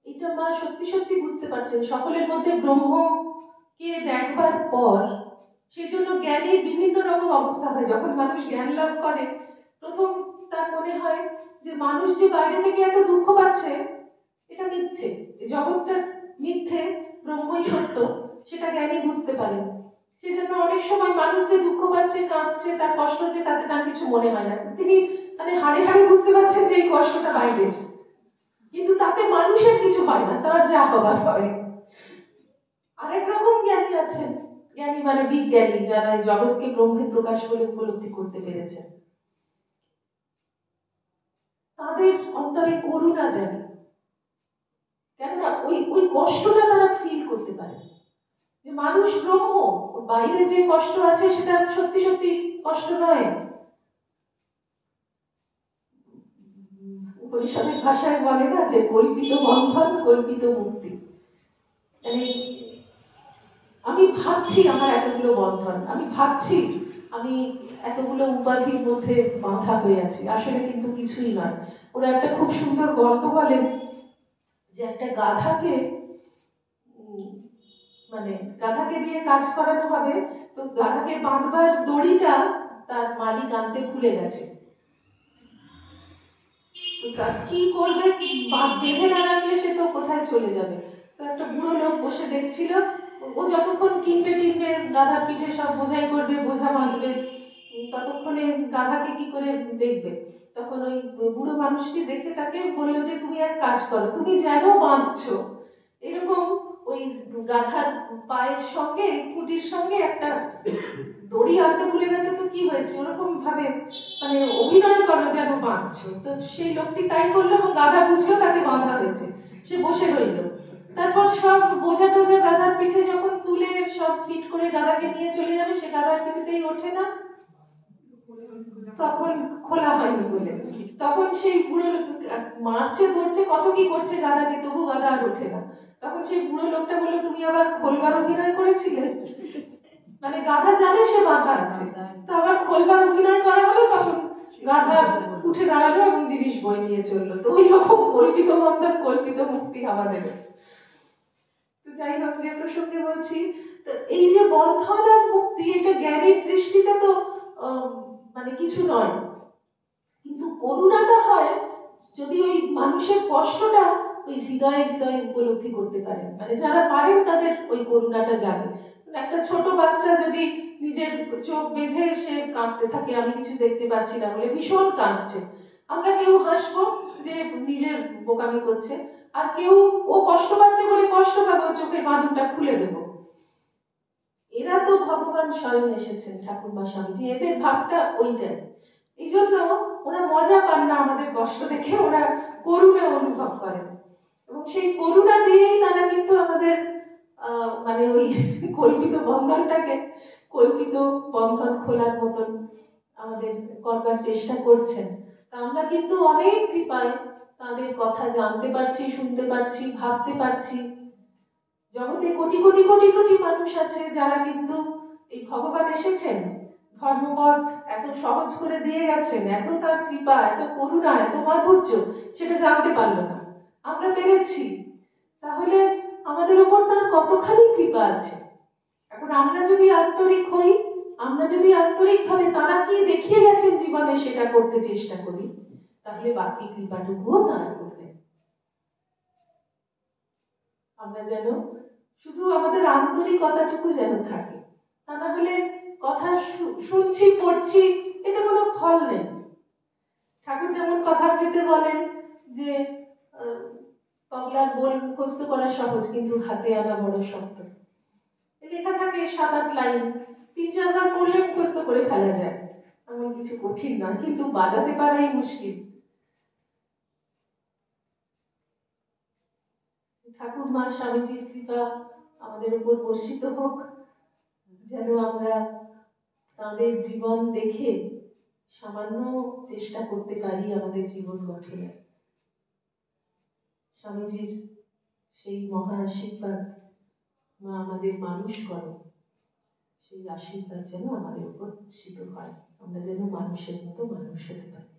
Speaker 2: এটা মা সত্যি সত্যি বুঝতে পারছেন। সকলের মধ্যে ব্রহ্মকে দেখবার পর সেজন্য জ্ঞানীর বিভিন্ন রকম অবস্থা হয়। যখন মানুষ জ্ঞান লাভ করে, প্রথম তার মনে হয় যে মানুষ যে বাইরে থেকে এত দুঃখ পাচ্ছে এটা মিথ্যে, জগৎটা মিথ্যে, ব্রহ্মই সত্য, সেটা জ্ঞানী বুঝতে পারেন। সেজন্য অনেক সময় মানুষ যে দুঃখ পাচ্ছে, কাঁদছে, তার কষ্ট যে, তাতে তার কিছু মনে হয় না। তিনি মানে হাড়ে হাড়ে বুঝতে পারছেন যে এই কষ্টটা বাইরে, কিন্তু তাতে মানুষের কিছু হয় না, তার যা হবার হয়। আরেক রকম জ্ঞানী আছেন, জ্ঞানী মানে বিজ্ঞানী, যারা এই জগৎকে ব্রহ্মের প্রকাশ বলে উপলব্ধি করতে পেরেছেন। তাদের অন্তরে করুণা জাগে, কেননা ওই ওই কষ্টটা তারা ফিল করতে পারে যে মানুষ ব্রহ্ম, বাইরে যে কষ্ট আছে সেটা সত্যি সত্যি কষ্ট নয়। উপনিষদের ভাষায় বলে না যে কল্পিত বন্ধন, কল্পিত মুক্তি। মানে আমি ভাবছি আমার এতগুলো বন্ধন, আমি ভাবছি আমি এতগুলো উপাধির মধ্যে বাঁধা হয়ে আছি, আসলে কিন্তু কিছুই নয়। ওরা একটা খুব সুন্দর গল্প বলেন যে একটা গাধাকে মানে গাধাকে দিয়ে কাজ করানো হবে, তো গাধাকে বাঁধবার দড়িটা তার মালিক আনতে ভুলে গেছে। তো তার কি করবে, বেঁধে না রাখলে সে তো কোথায় চলে যাবে। তো একটা বুড়ো লোক বসে দেখছিল, ও যতক্ষণ কিনবে টিনবে, গাধার পিঠে সব বোঝাই করবে, বোঝা বাঁধবে, ততক্ষণে গাধাকে কি করে দেখবে। তখন ওই বুড়ো মানুষটি দেখে তাকে বললো যে তুমি এক কাজ করো, তুমি যেন বাঁধছো এরকম ওই গাধার পায়ের সঙ্গে, কুটির সঙ্গে একটা দড়ি আনতে ভুলে গেছে, তো কি হয়েছে, ওরকম ভাবে মানে অভিনয় করো যেন বাঁধছো। তো সেই লোকটি তাই করলো এবং গাধা বুঝলো তাকে বাঁধা হয়েছে, সে বসে রইল। তারপর সব বোঝা টোঝা গাধার পিঠে যখন তুলে সব ফিট করে গাধাকে নিয়ে চলে যাবে, সে গাধার কিছুতেই ওঠে না, তখন খোলা হয়নি বলে। তখন সেই বুড়ো মারছে, ধরছে, কত কি করছে গাধাকে, তবু গাধা আর ওঠে না। তখন সেই বুড়ো লোকটা বললো তুমি আবার খোলবার অভিনয় করেছিলে। মানে গাধা জানে সে বাঁধা আছে, তা আবার খোলবার অভিনয় করা হলো, তখন গাধা উঠে দাঁড়ালো এবং জিনিস বই নিয়ে চললো। তো ওই রকম কল্পিত বন্ধন, কল্পিত মুক্তি আমাদের। তো যাই হোক, যে প্রসঙ্গে বলছি, তো এই যে বন্ধন আর মুক্তি, এটা জ্ঞানের দৃষ্টিতে তো মানে কিছু নয়, কিন্তু করুণাটা হয় যদি ওই মানুষের কষ্টটা ওই হৃদয়ে হৃদয়ে উপলব্ধি করতে পারেন। মানে যারা পারেন তাদের ওই করুণাটা জাগে। একটা ছোট বাচ্চা যদি নিজের চোখ বেঁধে সে কাঁদতে থাকে, আমি কিছু দেখতে পাচ্ছি না বলে ভীষণ কাঁদছে, আমরা কেউ হাসবো যে নিজের বোকামি করছে, আর কেউ ও কষ্ট পাচ্ছে বলে কষ্ট পাবো, চোখের বাঁধনটা খুলে দেবো। এরা তো ভগবান স্বয়ং এসেছেন, ঠাকুরমা স্বামীজি, এদের ভাবটা ওইটাই। এই জন্য ওরা মজা পান না আমাদের কষ্ট দেখে, ওরা করুণা অনুভব করেন, এবং সেই করুণা দিয়েই তারা কিন্তু আমাদের মানে ওই কল্পিত বন্ধনটাকে কল্পিত বন্ধন খোলার মতন আমাদের করবার চেষ্টা করছেন। তা আমরা কিন্তু অনেক কৃপায় তাদের কথা জানতে পারছি, শুনতে পারছি, ভাবতে পারছি। জগতে কোটি কোটি কোটি কোটি মানুষ আছে যারা কিন্তু এই ভগবান এসেছেন, ধর্মপথ এত সহজ করে দিয়ে গেছেন, এত তার কৃপা, এত করুণা, এত মাধুর্য, সেটা জানতে পারলো না, আমরা পেরেছি। তাহলে আমাদের উপর তার কতখানি কৃপা আছে। এখন আমরা যদি আন্তরিক হই, আমরা যদি আন্তরিকভাবে তারা কি দেখিয়ে গেছেন জীবনে সেটা করতে চেষ্টা করি, তাহলে বাকি কৃপাটুকুও তারা করবেন। আমরা যেন শুধু আমাদের আন্তরিকতাটুকু যেন থাকে, তা না হলে কথা শুনছি, পড়ছি, এতে কোনো ফল নেই। ঠাকুর যেমন কথাগুলিতে বলেন যে তবলার বোল মুখস্থ করা সহজ, কিন্তু হাতে আনা বড় শক্ত। লেখা থাকে 7-8 লাইন, 3-4 বার পড়লে মুখস্থ করে ফেলা যায়, এমন কিছু কঠিন না, কিন্তু বাজাতে পারাই মুশকিল। ঠাকুরমা স্বামীজির কৃপা আমাদের উপর বর্ষিত হোক, যেন আমরা তাদের জীবন দেখে সামান্য চেষ্টা করতে পারি আমাদের জীবন গঠনের। স্বামীজির সেই মহা আশীর্বাদ, মা আমাদের মানুষ করো, সেই আশীর্বাদ যেন আমাদের উপর বর্ষিত হয়, আমরা যেন মানুষের মতো মানুষ হতে পারি।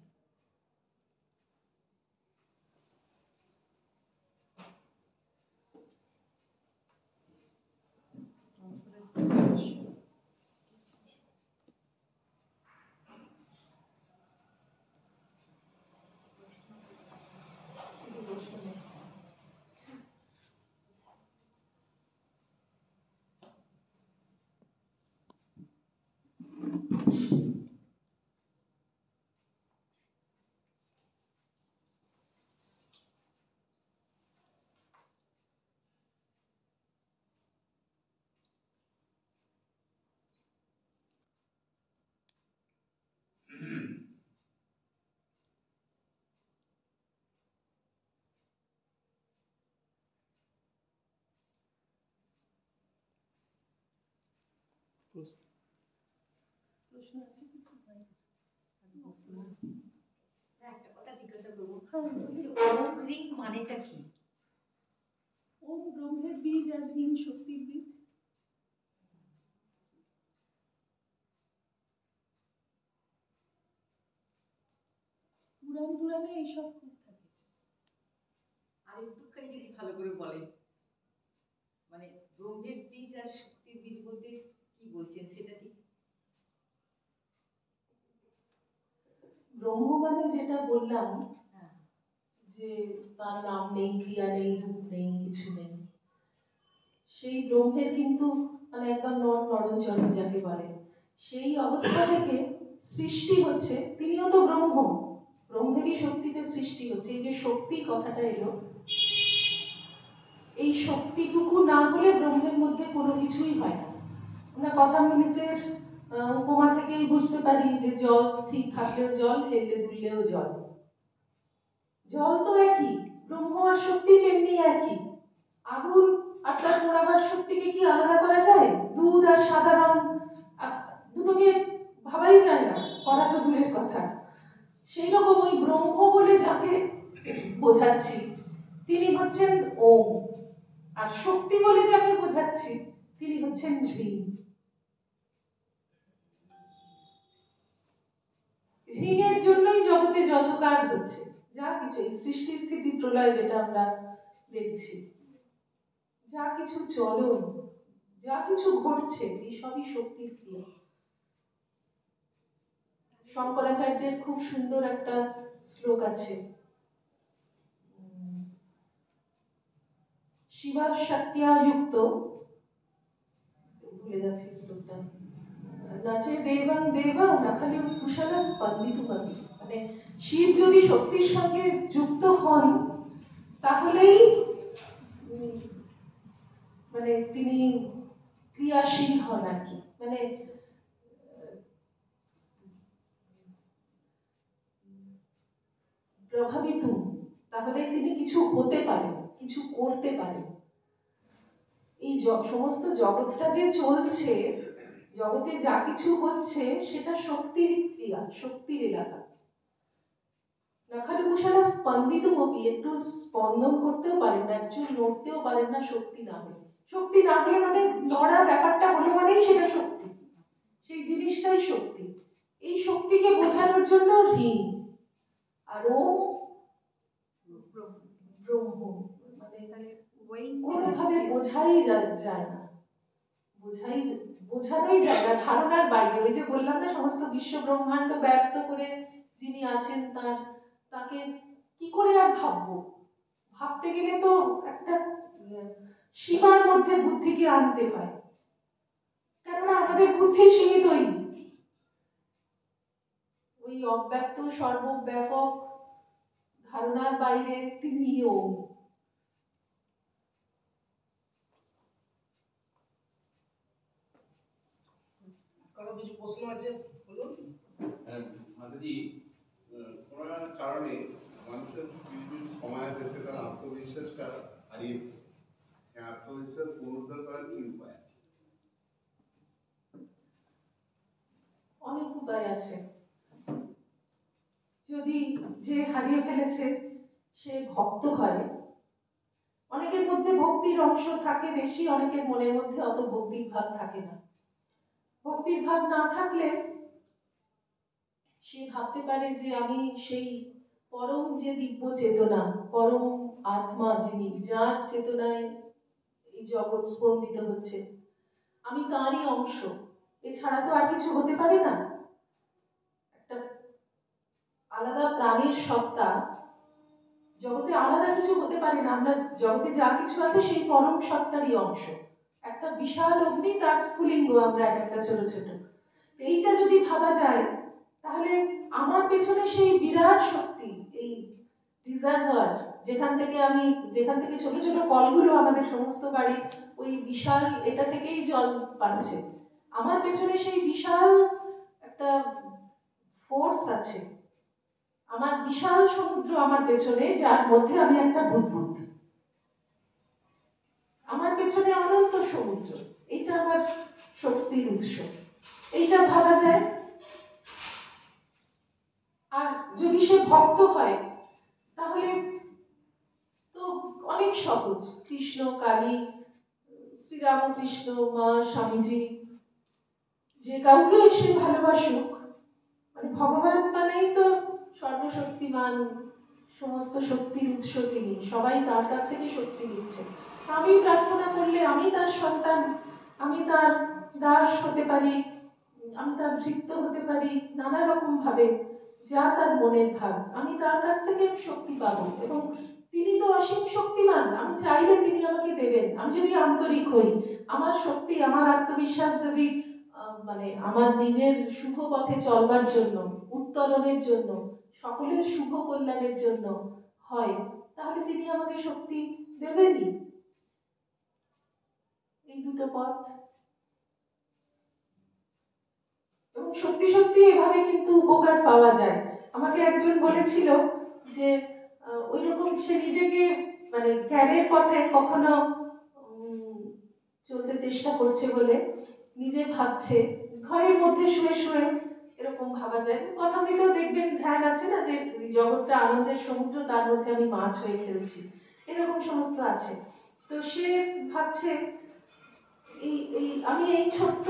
Speaker 2: প্রশ্ন আছে কিছু?
Speaker 3: একটা কথা জিজ্ঞাসা করবো, যে ওম রিং মানেটা কি?
Speaker 2: ওম ব্রহ্মের বীজ আর হ্রিং শক্তির বীজ। পুরাণে এইসব খুব থাকে।
Speaker 3: আর একটুখানি যদি ভালো করে বলেন, মানে ব্রহ্মের বীজ আর শক্তির বীজ বলতে কি বলছেন সেটা ঠিক?
Speaker 2: ব্রহ্ম মানে যেটা বললাম, যে তার নাম নেই, ক্রিয়া নেই, রূপ নেই, কিছু নেই, সেই ব্রহ্মের কিন্তু মানে একদম নরঞ্জন যাকে বলে, সেই অবস্থা থেকে সৃষ্টি হচ্ছে। তিনিও তো ব্রহ্ম, ব্রহ্মেরই শক্তিতে সৃষ্টি হচ্ছে। এই যে শক্তি কথাটা এলো, এই শক্তিটুকু না হলে ব্রহ্মের মধ্যে কোনো কিছুই হয় না। আমরা কথাগুলিতে উপমা থেকেই বুঝতে পারি যে জল স্থির থাকলেও জল, হেললে দুললেও জল। জল তো একই, ব্রহ্ম আর শক্তি তেমনি একই। আগুন আর তার পোড়াবার শক্তিকে কি আলাদা করা যায়? দুধ আর সাদা রং দুটোকে ভাবাই যায় না, করা তো দূরের কথা। সেই রকম ওই ব্রহ্ম বলে যাকে বোঝাচ্ছি তিনি হচ্ছেন ওম, আর শক্তি বলে যাকে বোঝাচ্ছি তিনি হচ্ছেন হ্রিং। হ্রিংয়ের জন্যই জগতে যত কাজ হচ্ছে, যা কিছু এই সৃষ্টি স্থিতি প্রলয় যেটা আমরা দেখছি, যা কিছু চলন, যা কিছু ঘটছে, এই সবই শক্তির ক্রিয়া। শঙ্করাচার্যের খুব সুন্দর একটা শ্লোক আছে, শিবা শক্তিয়া যুক্ত, ভুলে যাচ্ছি শ্লোকটা, নাচে দেবং দেবা নাখালে কুশল স্পন্দিতুমপি। মানে শিব যদি শক্তির সঙ্গে যুক্ত হন তাহলেই মানে তিনি ক্রিয়াশীল হন আর কি, মানে প্রভাবিত, তাহলে তিনি কিছু হতে পারেন, কিছু করতে পারেন। এই সমস্ত জগৎটা যে চলছে, জগতে যা কিছু হচ্ছে সেটা শক্তির ক্রিয়া, শক্তির এলাকা। নাখালে কুশালা স্পন্দিতুমপি, একটু স্পন্দন করতেও পারেন না, একটু নড়তেও পারেন না শক্তি না হলে। শক্তি না হলে মানে নড়া ব্যাপারটা হলো মানেই সেটা শক্তি, সেই জিনিসটাই শক্তি। এই শক্তিকে বোঝানোর জন্য হ্রিং আর ওম ব্রহ্ম, মানে কোনোভাবে বোঝাই যায় না, বোঝানোই যায় না, ধারণার বাইরে। ওই যে বললাম না, সমস্ত বিশ্ব ব্রহ্মাণ্ড ব্যক্ত করে যিনি আছেন তাকে কি করে আর ভাববো? ভাবতে গেলে তো একটা সীমার মধ্যে বুদ্ধিকে আনতে হয়, কেননা আমাদের বুদ্ধি সীমিতই। ওই অব্যক্ত সর্বব্যাপক ধারণার বাইরে তিনিও।
Speaker 1: কারো কিছু প্রশ্ন আছে বলুন।
Speaker 4: মাতাজি, কোনো কারণে মানুষের কিছু কিছু সময় এসে তারা আত্মবিশ্বাসটা হারিয়ে ফেলে, সেই আত্মবিশ্বাস পুনরুদ্ধার করার কি উপায় আছে?
Speaker 2: অনেক উপায় আছে। যদি যে হারিয়ে ফেলেছে সে ভক্ত হয়, অনেকের মধ্যে ভক্তির অংশ থাকে বেশি, অনেকের মনের মধ্যে অত ভক্তির ভাব থাকে না। ভক্তির ভাব না থাকলে সে ভাবতে পারে যে আমি সেই পরম যে দিব্য চেতনা, পরম আত্মা, যিনি যার চেতনায় এই জগৎ স্পন্দিত হচ্ছে, আমি তারই অংশ, এছাড়া তো আর কিছু হতে পারে না। একটা আলাদা প্রাণের সত্তা, জগতে আলাদা কিছু হতে পারে না। আমরা জগতে যা কিছু আছে সেই পরম সত্তারই অংশ। একটা বিশাল অগ্নি, তার স্ফুলিঙ্গ আমরা এক একটা ছোট ছোট। এইটা যদি ভাবা যায়, তাহলে আমার পেছনে সেই বিরাট শক্তি, এই রিজার্ভার, যেখান থেকে ছোট ছোট কলগুলো আমাদের সমস্ত বাড়ি ওই বিশাল এটা থেকেই জল পাচ্ছে, আমার পেছনে সেই বিশাল একটা ফোর্স আছে, আমার বিশাল সমুদ্র আমার পেছনে, যার মধ্যে আমি একটা বুদবুদ, আমার পেছনে অনন্ত সমুদ্র, এইটা আমার শক্তির উৎস। এইটা ভাবা যায়। আর যদি সে ভক্ত হয় তাহলে তো অনেক সহজ। কৃষ্ণ, কালী, শ্রীরামকৃষ্ণ, মা, স্বামীজি, যে কাউকে সে ভালোবাসুক, মানে ভগবান মানেই তো সর্বশক্তিমান, সমস্ত শক্তির উৎস তিনি, সবাই তার কাছ থেকে শক্তি নিচ্ছে। আমি প্রার্থনা করলে আমি তার সন্তান, আমি তার দাস হতে পারি, আমি তার ভৃত্য হতে পারি, নানা রকম ভাবে যা তার মনের ভাব, আমি তার কাছ থেকে শক্তি পাবো। এবং তিনি তো অসীম শক্তিমান, আমি চাইলে তিনি আমাকে দেবেন। আমি যদি আন্তরিক হই, আমার শক্তি, আমার আত্মবিশ্বাস যদি মানে আমার নিজের শুভ পথে চলবার জন্য, উত্তরণের জন্য, সকলের শুভ কল্যাণের জন্য হয়, তাহলে তিনি আমাকে শক্তি দেবেনই। এই দুটো পথ, এবং সত্যি সত্যি এভাবে কিন্তু উপকার পাওয়া যায়। আমাকে একজন বলেছিল যে ওই রকম সে নিজেকে মানে জ্ঞানের পথে কখনো চলতে চেষ্টা করছে বলে নিজে ভাবছে, ঘরের মধ্যে শুয়ে শুয়ে এরকম ভাবা যায়। কথামৃতেও দেখবেন ধ্যান আছে না, যে জগৎটা আনন্দের সমুদ্র, তার মধ্যে আমি মাছ হয়ে খেলছি, এরকম সমস্ত আছে। তো সে ভাবছে আমি এই ছোট্ট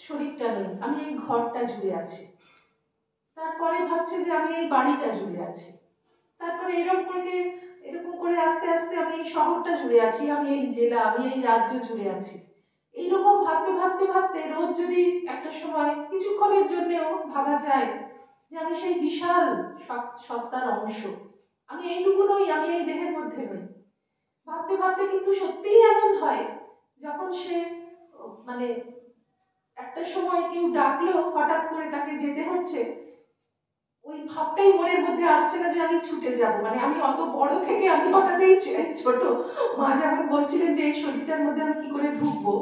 Speaker 2: শরীরটা নই, আমি এই ঘরটা জুড়ে আছি। তারপরে ভাবছে যে আমি এই বাড়িটা জুড়ে আছি। তারপরে এরকম করে আস্তে আস্তে আমি এই শহরটা জুড়ে আছি, আমি এই জেলা, আমি এই রাজ্য জুড়ে আছি। এইরকম ভাবতে ভাবতে ভাবতে রোজ যদি একটা সময় কিছুক্ষণের জন্যও ভাবা যায় যে আমি সেই বিশাল সত্তার অংশ, আমি এইটুকু নই, আমি এই দেহের মধ্যে নই, ভাবতে ভাবতে কিন্তু সত্যিই এমন হয়, যখন সে মানে একটা সময় কেউ ডাকলো, হঠাৎ করে তাকে যেতে হচ্ছে, ওই ভাবটাই মনের মধ্যে আসছে না যে আমি ছুটে যাব, মানে আমি অত বড় থেকে আমি হঠাৎ এই ছোট। মা যেমন বলছিলেন যে এই শরীরটার মধ্যে আমি কি করে ঢুকবো,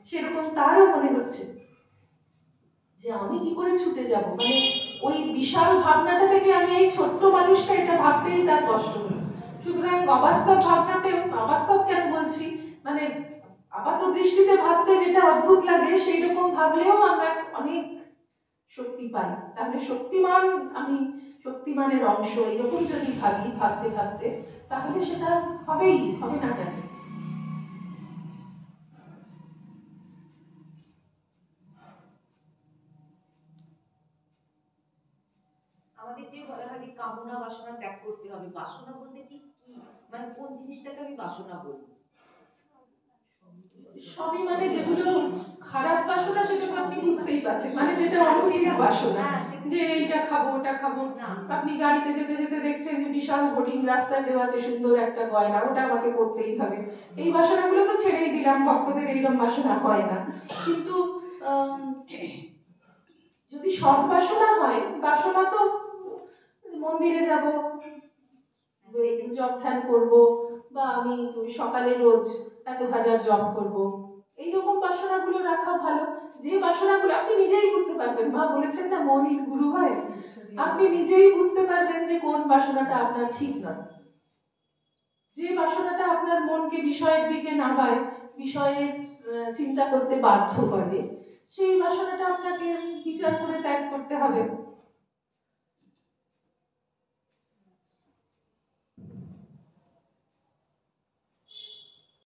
Speaker 2: সেরকম তারও মনে হচ্ছে যে আমি কি করে ছুটে যাব, মানে ওই বিশাল ভাবনাটা থেকে আমি এই ছোট্ট মানুষটা, এটা ভাবতেই তার কষ্ট হলো। সুতরাং অবাস্তব ভাবনাতেও, অবাস্তব কেন বলছি, মানে আপাত দৃষ্টিতে ভাবতে যেটা অদ্ভুত লাগে, সেই রকম ভাবলেও আমরা অনেক শক্তি পাই। তাহলে শক্তিমান, আমি শক্তিমানের অংশ, এরকম যদি ভাবি ভাবতে ভাবতে, তাহলে সেটা হবেই, হবে না কেন?
Speaker 3: আমাদের যে বলা হয় যে কামনা বাসনা ত্যাগ করতে হবে, বাসনা বলতে ঠিক কি, মানে কোন জিনিসটাকে আমি বাসনা বলবো?
Speaker 2: সবই, মানে যেগুলো খারাপ বাসনা সেটা তো আপনি বুঝতেই পারছেন, মানে যেটা অনুচিত বাসনা, যে এইটা খাবো ওটা খাবো। আপনি গাড়িতে যেতে যেতে দেখছেন যে বিশাল হোর্ডিং রাস্তায় দেওয়া আছে সুন্দর একটা গয়না, ওটা আমাকে করতেই হবে। এই বাসনাগুলো তো ছেড়েই দিলাম, ভক্তদের এইরকম বাসনা হয় না। কিন্তু যদি সৎ বাসনা হয়, বাসনা তো মন্দিরে যাব, জপ ধ্যান করবো, বা আমি সকালে রোজ এত হাজার জপ করবো, এইরকম বাসনাগুলো রাখা ভালো। যে বাসনাগুলো আপনি নিজেই বুঝতে পারবেন, মা বলেছেন না মনই গুরু হয়, আপনি নিজেই বুঝতে পারবেন যে কোন বাসনাটা আপনার ঠিক নয়। যে বাসনাটা আপনার মনকে বিষয়ের দিকে নামায়, বিষয়ের চিন্তা করতে বাধ্য করে, সেই বাসনাটা আপনাকে বিচার করে ত্যাগ করতে হবে।